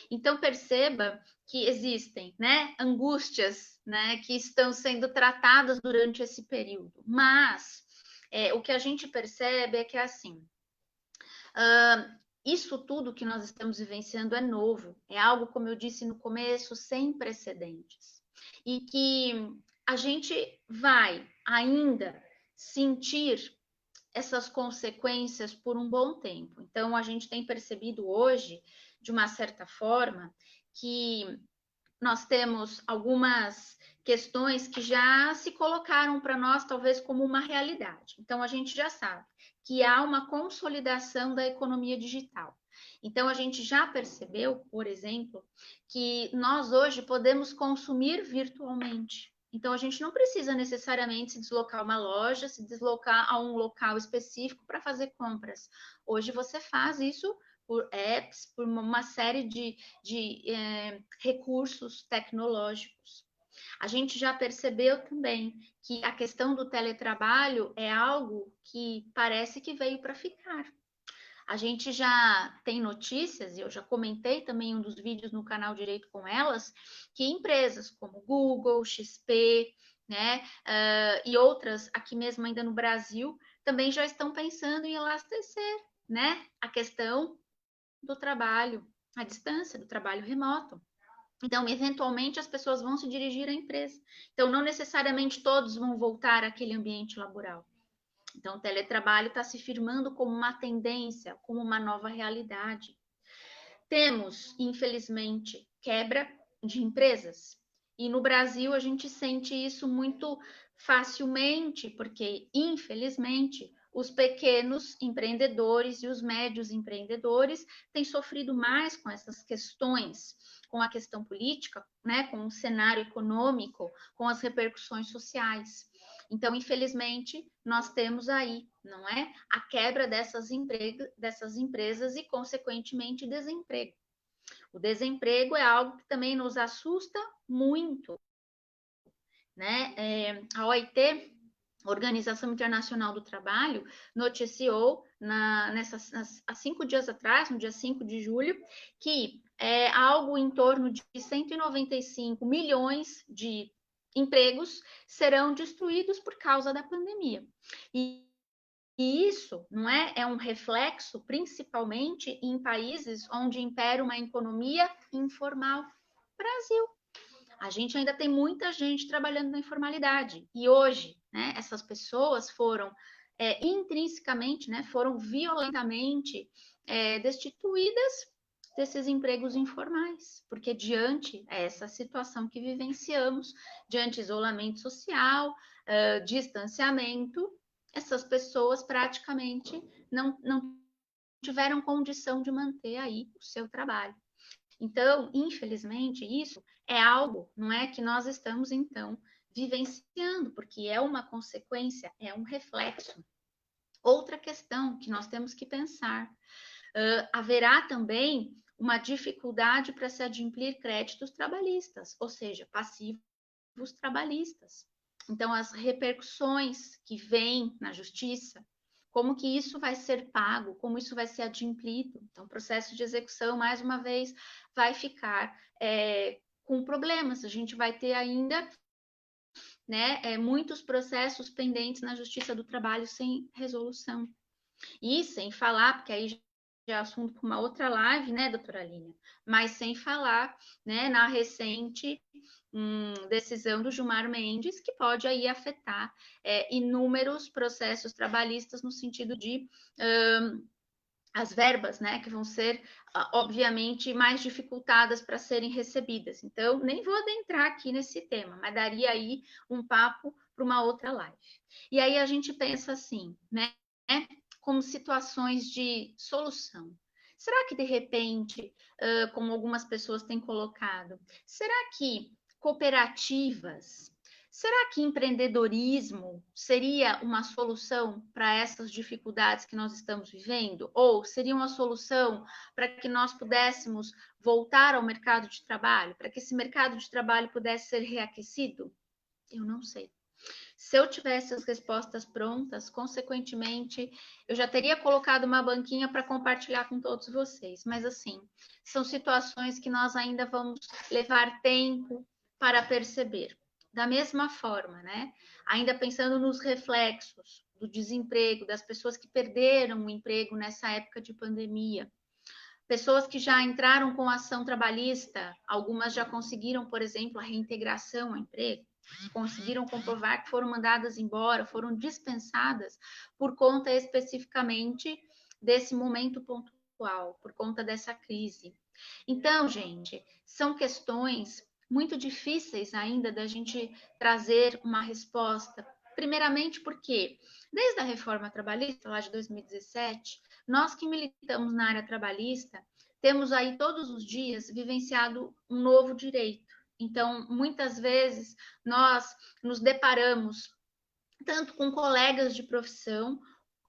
B: Então perceba que existem, né, angústias, né, que estão sendo tratadas durante esse período. Mas o que a gente percebe é que é assim. Isso tudo que nós estamos vivenciando é novo, é algo, como eu disse no começo, sem precedentes. E que a gente vai ainda sentir essas consequências por um bom tempo. Então, a gente tem percebido hoje, de uma certa forma, que nós temos algumas questões que já se colocaram para nós, talvez, como uma realidade. Então, a gente já sabe que há uma consolidação da economia digital. Então, a gente já percebeu, por exemplo, que nós hoje podemos consumir virtualmente. Então, a gente não precisa necessariamente se deslocar a uma loja, se deslocar a um local específico para fazer compras. Hoje você faz isso por apps, por uma série de recursos tecnológicos. A gente já percebeu também que a questão do teletrabalho é algo que parece que veio para ficar. A gente já tem notícias, e eu já comentei também em um dos vídeos no canal Direito com Elas, que empresas como Google, XP, né, e outras aqui mesmo ainda no Brasil, também já estão pensando em elastecer, né, a questão do trabalho à distância, do trabalho remoto. Então, eventualmente, as pessoas vão se dirigir à empresa. Então, não necessariamente todos vão voltar àquele ambiente laboral. Então, o teletrabalho está se firmando como uma tendência, como uma nova realidade. Temos, infelizmente, quebra de empresas. E no Brasil a gente sente isso muito facilmente, porque, infelizmente, os pequenos empreendedores e os médios empreendedores têm sofrido mais com essas questões, com a questão política, né, com o cenário econômico, com as repercussões sociais. Então, infelizmente, nós temos aí, não é, a quebra dessas empresas e, consequentemente, desemprego. O desemprego é algo que também nos assusta muito, né? A OIT, Organização Internacional do Trabalho, noticiou há 5 dias atrás, no dia 5 de julho, que algo em torno de 195 milhões de empregos serão destruídos por causa da pandemia. E isso não é um reflexo, principalmente em países onde impera uma economia informal. Brasil. A gente ainda tem muita gente trabalhando na informalidade. E hoje, né, essas pessoas foram intrinsecamente, né, foram violentamente destituídas desses empregos informais, porque diante essa situação que vivenciamos, diante isolamento social, distanciamento, essas pessoas praticamente não tiveram condição de manter aí o seu trabalho. Então, infelizmente, isso é algo, não é, que nós estamos, então, vivenciando, porque é uma consequência, é um reflexo. Outra questão que nós temos que pensar, haverá também uma dificuldade para se adimplir créditos trabalhistas, ou seja, passivos trabalhistas. Então, as repercussões que vêm na justiça, como que isso vai ser pago, como isso vai ser adimplido. Então, o processo de execução, mais uma vez, vai ficar com problemas. A gente vai ter ainda, né, muitos processos pendentes na Justiça do Trabalho sem resolução. E sem falar, porque aí já é assunto para uma outra live, né, doutora Aline? Mas sem falar, né, na recente decisão do Gilmar Mendes, que pode aí afetar inúmeros processos trabalhistas no sentido de as verbas, né, que vão ser, obviamente, mais dificultadas para serem recebidas. Então, nem vou adentrar aqui nesse tema, mas daria aí um papo para uma outra live. E aí a gente pensa assim, né, como situações de solução. Será que, de repente, como algumas pessoas têm colocado, será que cooperativas, será que empreendedorismo seria uma solução para essas dificuldades que nós estamos vivendo? Ou seria uma solução para que nós pudéssemos voltar ao mercado de trabalho, para que esse mercado de trabalho pudesse ser reaquecido? Eu não sei. Se eu tivesse as respostas prontas, consequentemente, eu já teria colocado uma banquinha para compartilhar com todos vocês. Mas, assim, são situações que nós ainda vamos levar tempo para perceber. Da mesma forma, né? Ainda pensando nos reflexos do desemprego, das pessoas que perderam o emprego nessa época de pandemia. Pessoas que já entraram com ação trabalhista, algumas já conseguiram, por exemplo, a reintegração ao emprego, conseguiram comprovar que foram mandadas embora, foram dispensadas por conta especificamente desse momento pontual, por conta dessa crise. Então, gente, são questões muito difíceis ainda da gente trazer uma resposta. Primeiramente, porque desde a reforma trabalhista, lá de 2017, nós que militamos na área trabalhista, temos aí todos os dias vivenciado um novo direito. Então, muitas vezes, nós nos deparamos tanto com colegas de profissão,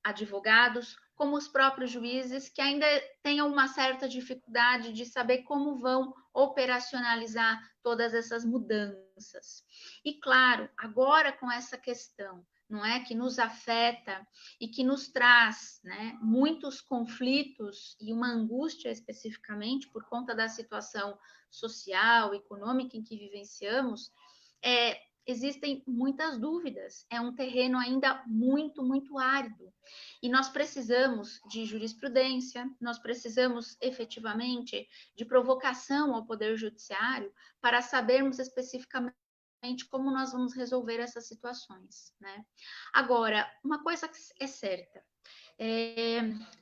B: advogados, como os próprios juízes, que ainda tenham uma certa dificuldade de saber como vão operacionalizar todas essas mudanças. E, claro, agora com essa questão, não é, que nos afeta e que nos traz, né, muitos conflitos e uma angústia especificamente por conta da situação social, econômica em que vivenciamos, existem muitas dúvidas, é um terreno ainda muito, muito árido. E nós precisamos de jurisprudência, nós precisamos efetivamente de provocação ao Poder Judiciário para sabermos especificamente como nós vamos resolver essas situações, né? Agora, uma coisa é certa,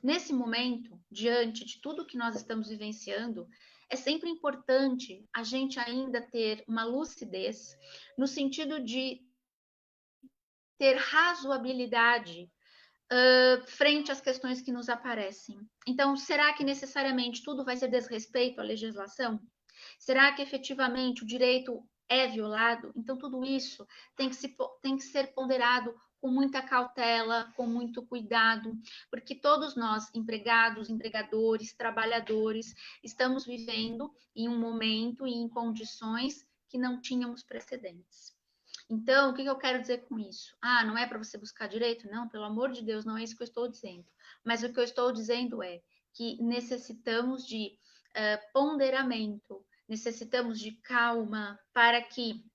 B: nesse momento, diante de tudo que nós estamos vivenciando, é sempre importante a gente ainda ter uma lucidez no sentido de ter razoabilidade frente às questões que nos aparecem. Então, será que necessariamente tudo vai ser desrespeito à legislação? Será que efetivamente o direito é violado? Então, tudo isso tem que ser ponderado com muita cautela, com muito cuidado, porque todos nós, empregados, empregadores, trabalhadores, estamos vivendo em um momento e em condições que não tínhamos precedentes. Então, o que eu quero dizer com isso? Ah, não é para você buscar direito? Não, pelo amor de Deus, não é isso que eu estou dizendo. Mas o que eu estou dizendo é que necessitamos de ponderamento, necessitamos de calma para que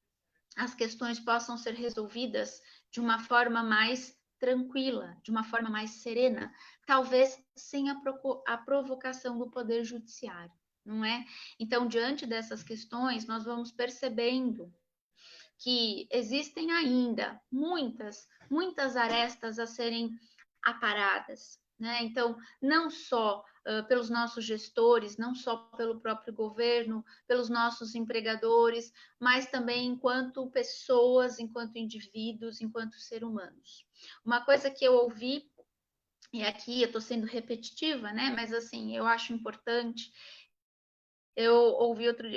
B: as questões possam ser resolvidas de uma forma mais tranquila, de uma forma mais serena, talvez sem a provocação do Poder Judiciário, não é? Então, diante dessas questões, nós vamos percebendo que existem ainda muitas arestas a serem aparadas, né? Então, não só pelos nossos gestores, não só pelo próprio governo, pelos nossos empregadores, mas também enquanto pessoas, enquanto indivíduos, enquanto seres humanos. Uma coisa que eu ouvi, e aqui eu estou sendo repetitiva, né? Mas assim, eu acho importante. Eu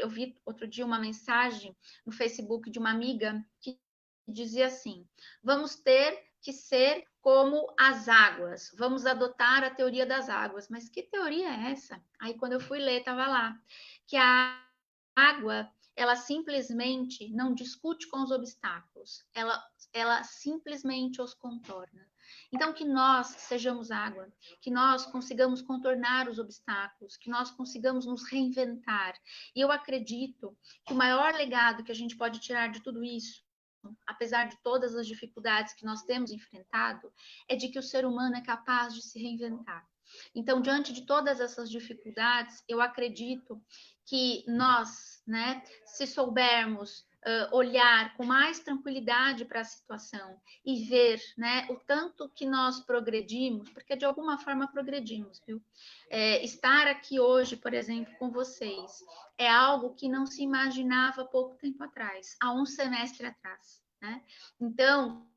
B: vi outro dia uma mensagem no Facebook de uma amiga que dizia assim: vamos ter que ser como as águas, vamos adotar a teoria das águas. Mas que teoria é essa? Aí quando eu fui ler, estava lá que a água, ela simplesmente não discute com os obstáculos, ela simplesmente os contorna. Então, que nós sejamos água, que nós consigamos contornar os obstáculos, que nós consigamos nos reinventar. E eu acredito que o maior legado que a gente pode tirar de tudo isso, apesar de todas as dificuldades que nós temos enfrentado, é de que o ser humano é capaz de se reinventar. Então, diante de todas essas dificuldades, eu acredito que nós, né, se soubermos olhar com mais tranquilidade para a situação e ver, né, o tanto que nós progredimos, porque de alguma forma progredimos, viu? Estar aqui hoje, por exemplo, com vocês, é algo que não se imaginava há pouco tempo atrás, há um semestre atrás, né? Então,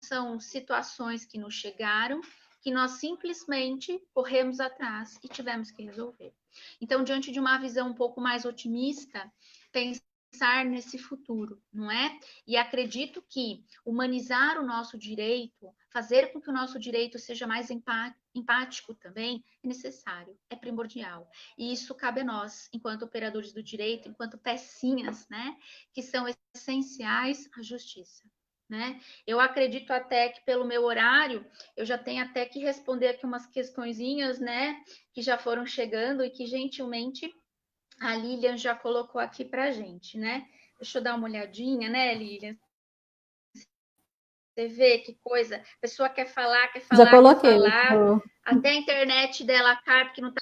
B: são situações que nos chegaram, que nós simplesmente corremos atrás e tivemos que resolver. Então, diante de uma visão um pouco mais otimista, pensar nesse futuro, não é? E acredito que humanizar o nosso direito, fazer com que o nosso direito seja mais empático também, é necessário, é primordial. E isso cabe a nós, enquanto operadores do direito, enquanto pecinhas, né, que são essenciais à justiça. Né? Eu acredito até que pelo meu horário eu já tenho até que responder aqui umas questõezinhas, né, que já foram chegando e que gentilmente a Lilian já colocou aqui para gente, né? Deixa eu dar uma olhadinha, né, Lilian? Você vê que coisa, a pessoa quer falar, quer falar,
A: Já coloquei.
B: quer falar, até a internet dela cai porque não tá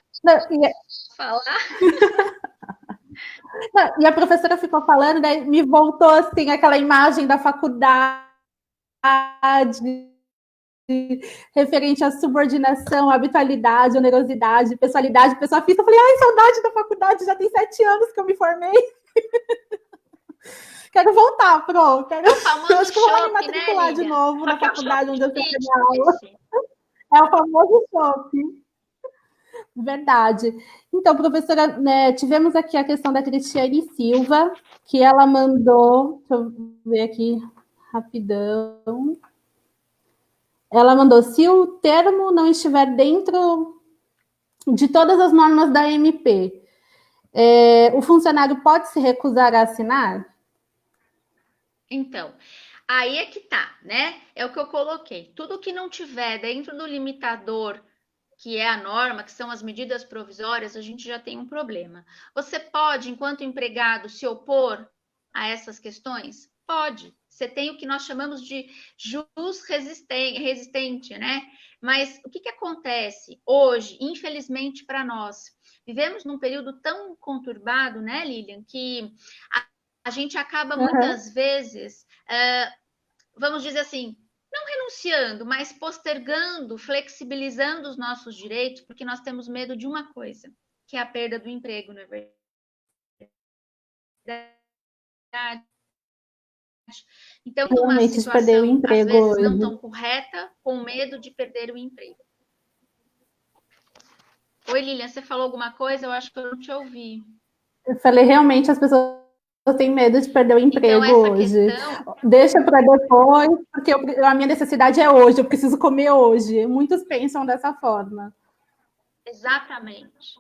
B: falar.
A: E a professora ficou falando, daí me voltou assim aquela imagem da faculdade referente à subordinação, habitualidade, onerosidade, pessoalidade, pessoa física. Eu falei, ai, saudade da faculdade, já tem 7 anos que eu me formei. Quero voltar, Pro.
B: É o famoso
A: eu acho que eu vou me
B: choque,
A: matricular
B: né,
A: de novo na
B: Porque
A: faculdade onde eu fiz
B: é
A: minha aula. É o famoso choque. Verdade. Então, professora, né, tivemos aqui a questão da Cristiane Silva, que ela mandou, deixa eu ver aqui rapidão. Ela mandou: se o termo não estiver dentro de todas as normas da MP, o funcionário pode se recusar a assinar?
B: Então, aí é que tá, né? É o que eu coloquei. Tudo que não tiver dentro do limitador, que é a norma, que são as medidas provisórias, a gente já tem um problema. Você pode, enquanto empregado, se opor a essas questões? Pode. Você tem o que nós chamamos de jus resistente, né? Mas o que acontece hoje, infelizmente para nós? Vivemos num período tão conturbado, né, Lilian, que a gente acaba muitas vezes, vamos dizer assim, não renunciando, mas postergando, flexibilizando os nossos direitos, porque nós temos medo de uma coisa, que é a perda do emprego, não é verdade? Então, uma
A: Realmente de perder o
B: situação, às
A: emprego
B: vezes, não
A: hoje.
B: tão correta, com medo de perder o emprego. Oi, Lilian, você falou alguma coisa? Eu acho que eu não te ouvi.
A: Eu falei, realmente as pessoas têm medo de perder o
B: Então,
A: emprego
B: essa
A: hoje.
B: questão...
A: Deixa para depois, porque a minha necessidade é hoje, eu preciso comer hoje. Muitos pensam dessa forma.
B: Exatamente.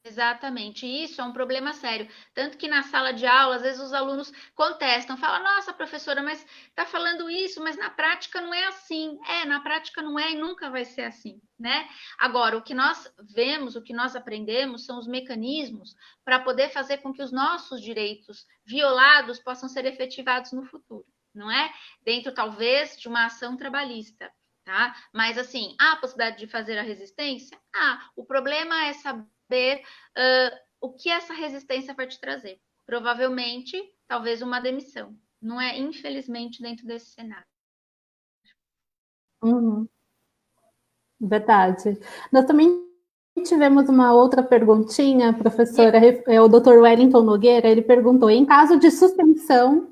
B: Exatamente, isso é um problema sério. Tanto que na sala de aula, às vezes os alunos contestam, falam, nossa, professora, mas está falando isso, mas na prática não é assim. Na prática não é e nunca vai ser assim, né? Agora, o que nós vemos, o que nós aprendemos são os mecanismos para poder fazer com que os nossos direitos violados possam ser efetivados no futuro, não é? Dentro, talvez, de uma ação trabalhista. Tá? Mas assim, há a possibilidade de fazer a resistência? O problema é saber o que essa resistência vai te trazer. Provavelmente, talvez uma demissão. Não é, infelizmente, dentro desse cenário.
A: Uhum. Verdade. Nós também tivemos uma outra perguntinha, professora, o Dr. Wellington Nogueira, ele perguntou, em caso de suspensão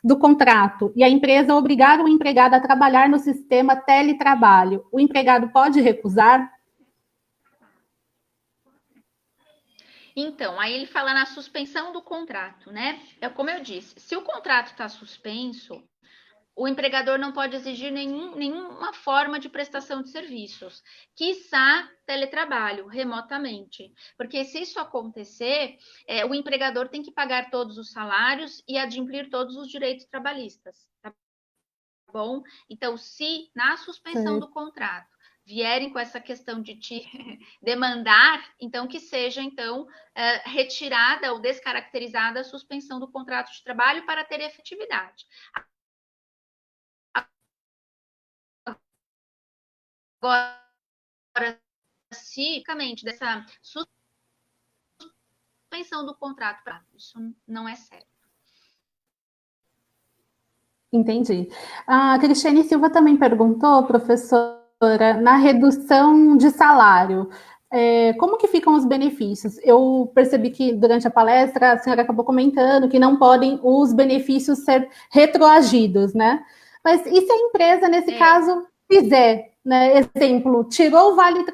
A: do contrato e a empresa obrigar o empregado a trabalhar no sistema teletrabalho, o empregado pode recusar?
B: Então, aí ele fala na suspensão do contrato, né? É como eu disse, se o contrato está suspenso, o empregador não pode exigir nenhuma forma de prestação de serviços, quiçá teletrabalho, remotamente. Porque se isso acontecer, o empregador tem que pagar todos os salários e adimplir todos os direitos trabalhistas, tá bom? Então, se na suspensão do contrato vierem com essa questão de te demandar, então que seja então retirada ou descaracterizada a suspensão do contrato de trabalho para ter efetividade. Agora, se dessa suspensão do contrato, isso não é certo.
A: Entendi. A Cristiane Silva também perguntou, professora, na redução de salário, como que ficam os benefícios? Eu percebi que durante a palestra a senhora acabou comentando que não podem os benefícios ser retroagidos, né? Mas e se a empresa, nesse caso, fizer, né? Exemplo, tirou o vale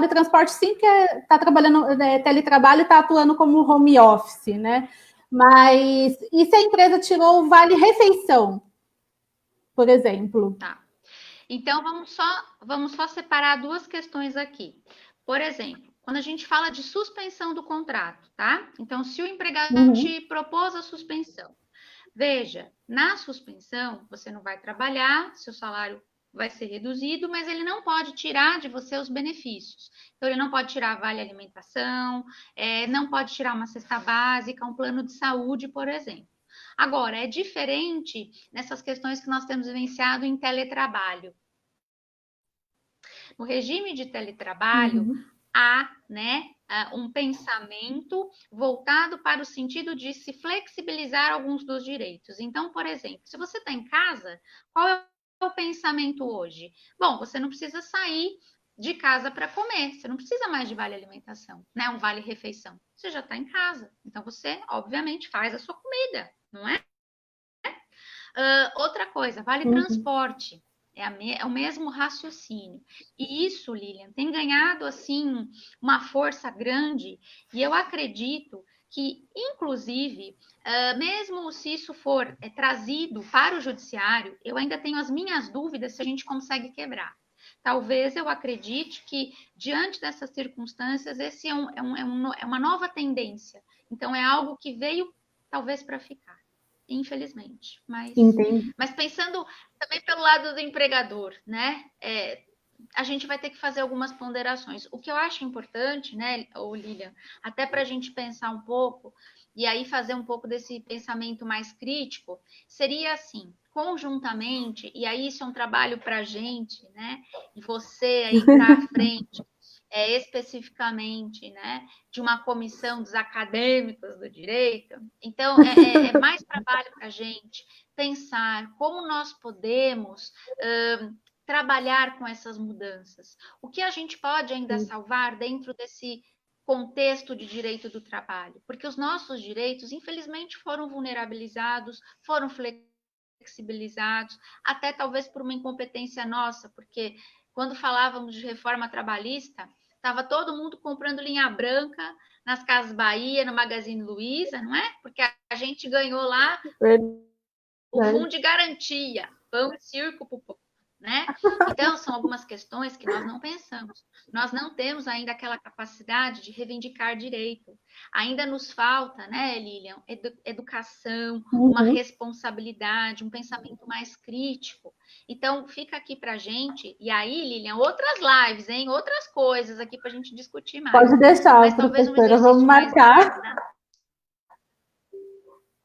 A: transporte, sim, que está trabalhando teletrabalho e está atuando como home office, né? Mas e se a empresa tirou o vale refeição, por exemplo?
B: Tá. Então vamos só separar duas questões aqui. Por exemplo, quando a gente fala de suspensão do contrato, tá? Então, se o empregador te propôs a suspensão, veja, na suspensão você não vai trabalhar, seu salário vai ser reduzido, mas ele não pode tirar de você os benefícios. Então, ele não pode tirar vale alimentação, não pode tirar uma cesta básica, um plano de saúde, por exemplo. Agora, é diferente nessas questões que nós temos vivenciado em teletrabalho. No regime de teletrabalho, há, né, um pensamento voltado para o sentido de se flexibilizar alguns dos direitos. Então, por exemplo, se você está em casa, qual é o pensamento hoje? Bom, você não precisa sair de casa para comer, você não precisa mais de vale alimentação, né? Um vale refeição. Você já está em casa, então você, obviamente, faz a sua comida, não é? Outra coisa, vale transporte. É o mesmo raciocínio. E isso, Lilian, tem ganhado assim uma força grande, e eu acredito que, inclusive, mesmo se isso for trazido para o judiciário, eu ainda tenho as minhas dúvidas se a gente consegue quebrar. Talvez eu acredite que, diante dessas circunstâncias, esse é uma nova tendência. Então, é algo que veio, talvez, para ficar. Infelizmente, mas pensando também pelo lado do empregador, né? a gente vai ter que fazer algumas ponderações. O que eu acho importante, né, Lilian, até para a gente pensar um pouco, e aí fazer um pouco desse pensamento mais crítico, seria assim, conjuntamente, e aí isso é um trabalho para a gente, né, e você aí para a frente, especificamente, né, de uma comissão dos acadêmicos do direito. Então, é mais trabalho para a gente pensar como nós podemos trabalhar com essas mudanças. O que a gente pode ainda salvar dentro desse contexto de direito do trabalho? Porque os nossos direitos, infelizmente, foram vulnerabilizados, foram flexibilizados, até talvez por uma incompetência nossa, porque quando falávamos de reforma trabalhista, estava todo mundo comprando linha branca nas Casas Bahia, no Magazine Luiza, não é? Porque a gente ganhou lá o fundo de garantia, pão e circo pro povo, né? Então, são algumas questões que nós não pensamos. Nós não temos ainda aquela capacidade de reivindicar direito. Ainda nos falta, né, Lilian, educação, uma responsabilidade, um pensamento mais crítico. Então, fica aqui para a gente, e aí, Lilian, outras lives, hein? Outras coisas aqui para a gente discutir mais.
A: Pode deixar,
B: mas talvez
A: professora, vamos marcar.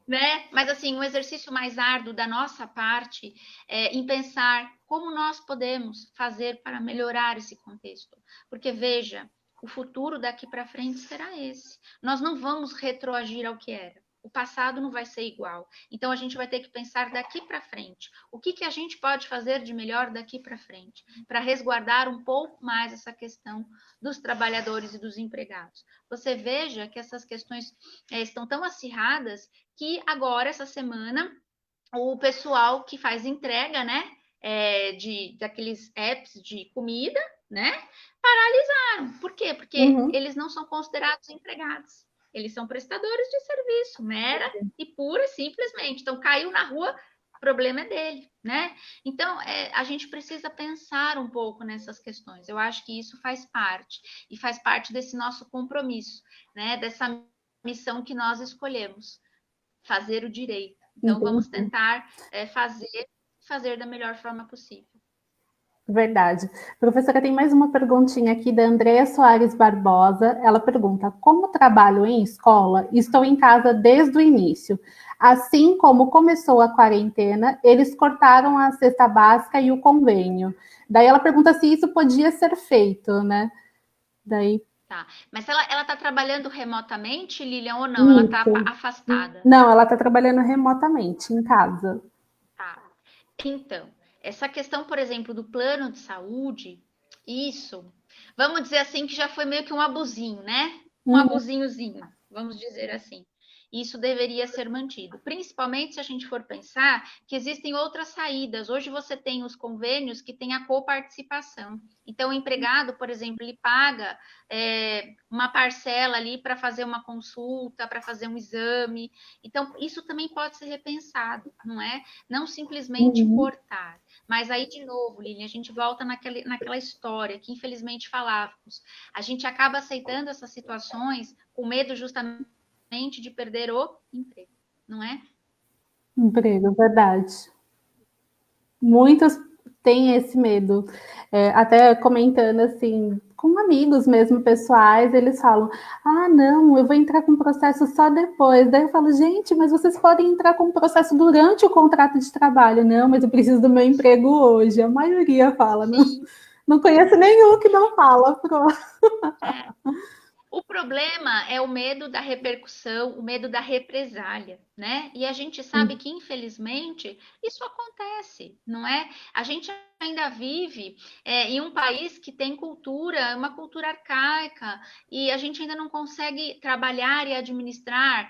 B: Né? Mas assim, um exercício mais árduo da nossa parte em pensar como nós podemos fazer para melhorar esse contexto. Porque veja, o futuro daqui para frente será esse. Nós não vamos retroagir ao que era. O passado não vai ser igual. Então a gente vai ter que pensar daqui para frente. O que a gente pode fazer de melhor daqui para frente, para resguardar um pouco mais essa questão dos trabalhadores e dos empregados. Você veja que essas questões estão tão acirradas que agora, essa semana, o pessoal que faz entrega, né, daqueles apps de comida, né, paralisaram. Por quê? Porque eles não são considerados empregados. Eles são prestadores de serviço, mera e pura e simplesmente. Então, caiu na rua, o problema é dele, né? Então, a gente precisa pensar um pouco nessas questões. Eu acho que isso faz parte, e faz parte desse nosso compromisso, né, dessa missão que nós escolhemos, fazer o direito. Então, vamos tentar fazer da melhor forma possível.
A: Verdade. Professora, tem mais uma perguntinha aqui da Andréa Soares Barbosa. Ela pergunta: como trabalho em escola, estou em casa desde o início. Assim como começou a quarentena, eles cortaram a cesta básica e o convênio. Daí ela pergunta se isso podia ser feito, né? Daí...
B: Tá. Mas ela está trabalhando remotamente, Lilian, ou não? Ela está afastada?
A: Não, ela está trabalhando remotamente, em casa.
B: Tá. Então, essa questão, por exemplo, do plano de saúde, isso, vamos dizer assim, que já foi meio que um abusinho, né? Um abusinhozinho, vamos dizer assim. Isso deveria ser mantido, principalmente se a gente for pensar que existem outras saídas. Hoje você tem os convênios que têm a coparticipação. Então, o empregado, por exemplo, ele paga uma parcela ali para fazer uma consulta, para fazer um exame. Então, isso também pode ser repensado, não é? Não simplesmente cortar. Mas aí, de novo, Lilian, a gente volta naquela história que, infelizmente, falávamos. A gente acaba aceitando essas situações com medo justamente de perder o emprego, não é?
A: Emprego, verdade. Muitos têm esse medo. Até comentando assim, com amigos mesmo, pessoais, eles falam: ah, não, eu vou entrar com processo só depois. Daí eu falo: gente, mas vocês podem entrar com processo durante o contrato de trabalho. Não, mas eu preciso do meu emprego hoje. A maioria fala, não conheço nenhum que não fala.
B: O problema é o medo da repercussão, o medo da represália, né? E a gente sabe que, infelizmente, isso acontece, não é? A gente ainda vive em um país que tem cultura, uma cultura arcaica, e a gente ainda não consegue trabalhar e administrar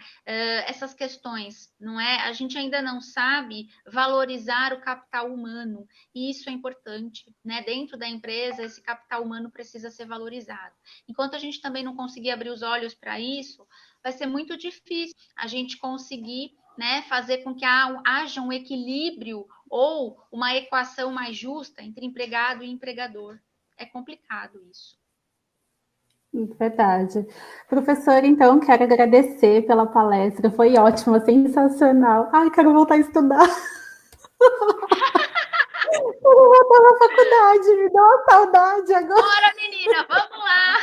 B: essas questões, não é? A gente ainda não sabe valorizar o capital humano, e isso é importante, né? Dentro da empresa, esse capital humano precisa ser valorizado. Enquanto a gente também não conseguir abrir os olhos para isso, vai ser muito difícil a gente conseguir, né, fazer com que haja um equilíbrio ou uma equação mais justa entre empregado e empregador. É complicado isso.
A: Verdade. Professora, então, quero agradecer pela palestra. Foi ótima, sensacional. Ai, quero voltar a estudar. voltar na faculdade, me dá uma saudade agora.
B: Bora, menina, vamos lá!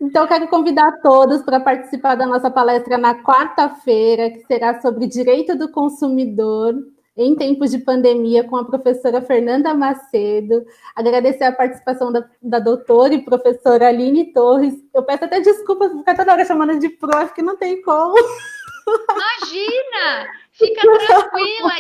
A: Então, quero convidar todos para participar da nossa palestra na quarta-feira, que será sobre direito do consumidor em tempos de pandemia, com a professora Fernanda Macedo. Agradecer a participação da doutora e professora Aline Torres. Eu peço até desculpas por ficar toda hora chamando de prof, que não tem como.
B: Imagina! Fica tranquila,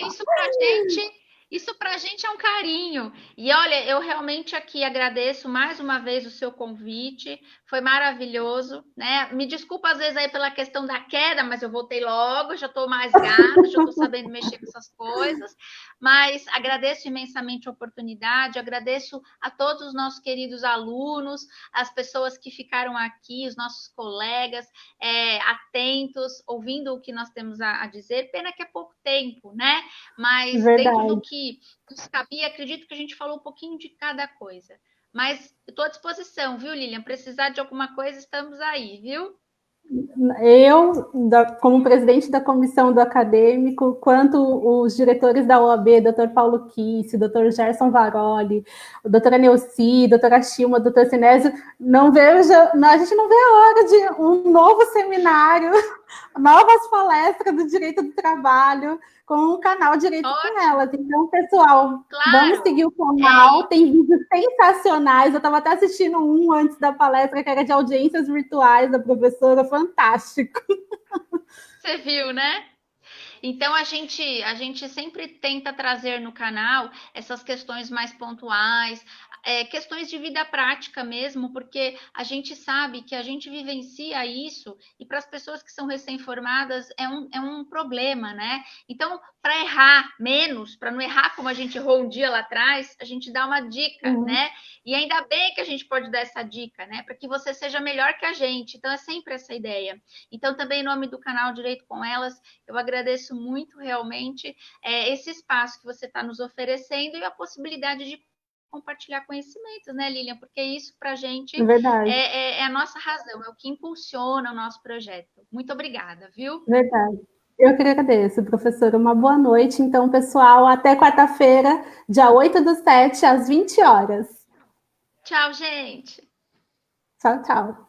B: isso pra gente é um carinho. E olha, eu realmente aqui agradeço mais uma vez o seu convite, foi maravilhoso, né? Me desculpa às vezes aí pela questão da queda, mas eu voltei logo, já estou mais gata, já estou sabendo mexer com essas coisas, mas agradeço imensamente a oportunidade, agradeço a todos os nossos queridos alunos, as pessoas que ficaram aqui, os nossos colegas, atentos, ouvindo o que nós temos a dizer. Pena que é pouco tempo, né? Mas
A: Verdade.
B: dentro do que nos cabia, acredito que a gente falou um pouquinho de cada coisa. Mas estou à disposição, viu, Lilian? Precisar de alguma coisa, estamos aí, viu?
A: Eu, como presidente da comissão do acadêmico, quanto os diretores da OAB, Dr. Paulo Kisse, Dr. Gerson Varoli, a doutora Neuci, doutora Chilma, doutor Sinésio, a gente não vê a hora de um novo seminário, novas palestras do direito do trabalho, com o canal Direito com Elas. Então, pessoal, vamos seguir o canal, tem vídeos sensacionais. Eu estava até assistindo um antes da palestra, que era de audiências virtuais da professora, fantástico.
B: Você viu, né? Então, a gente sempre tenta trazer no canal essas questões mais pontuais, questões de vida prática mesmo, porque a gente sabe que a gente vivencia isso e para as pessoas que são recém-formadas é um problema, né? Então, para errar menos, para não errar como a gente errou um dia lá atrás, a gente dá uma dica, né? E ainda bem que a gente pode dar essa dica, né? Para que você seja melhor que a gente. Então, é sempre essa ideia. Então, também em nome do canal Direito com Elas, eu agradeço muito realmente esse espaço que você está nos oferecendo e a possibilidade de compartilhar conhecimentos, né, Lilian? Porque isso para a gente é a nossa razão, é o que impulsiona o nosso projeto. Muito obrigada, viu?
A: Verdade. Eu que agradeço, professora. Uma boa noite. Então, pessoal, até quarta-feira, dia 8/7, às 20 horas.
B: Tchau, gente.
A: Tchau, tchau.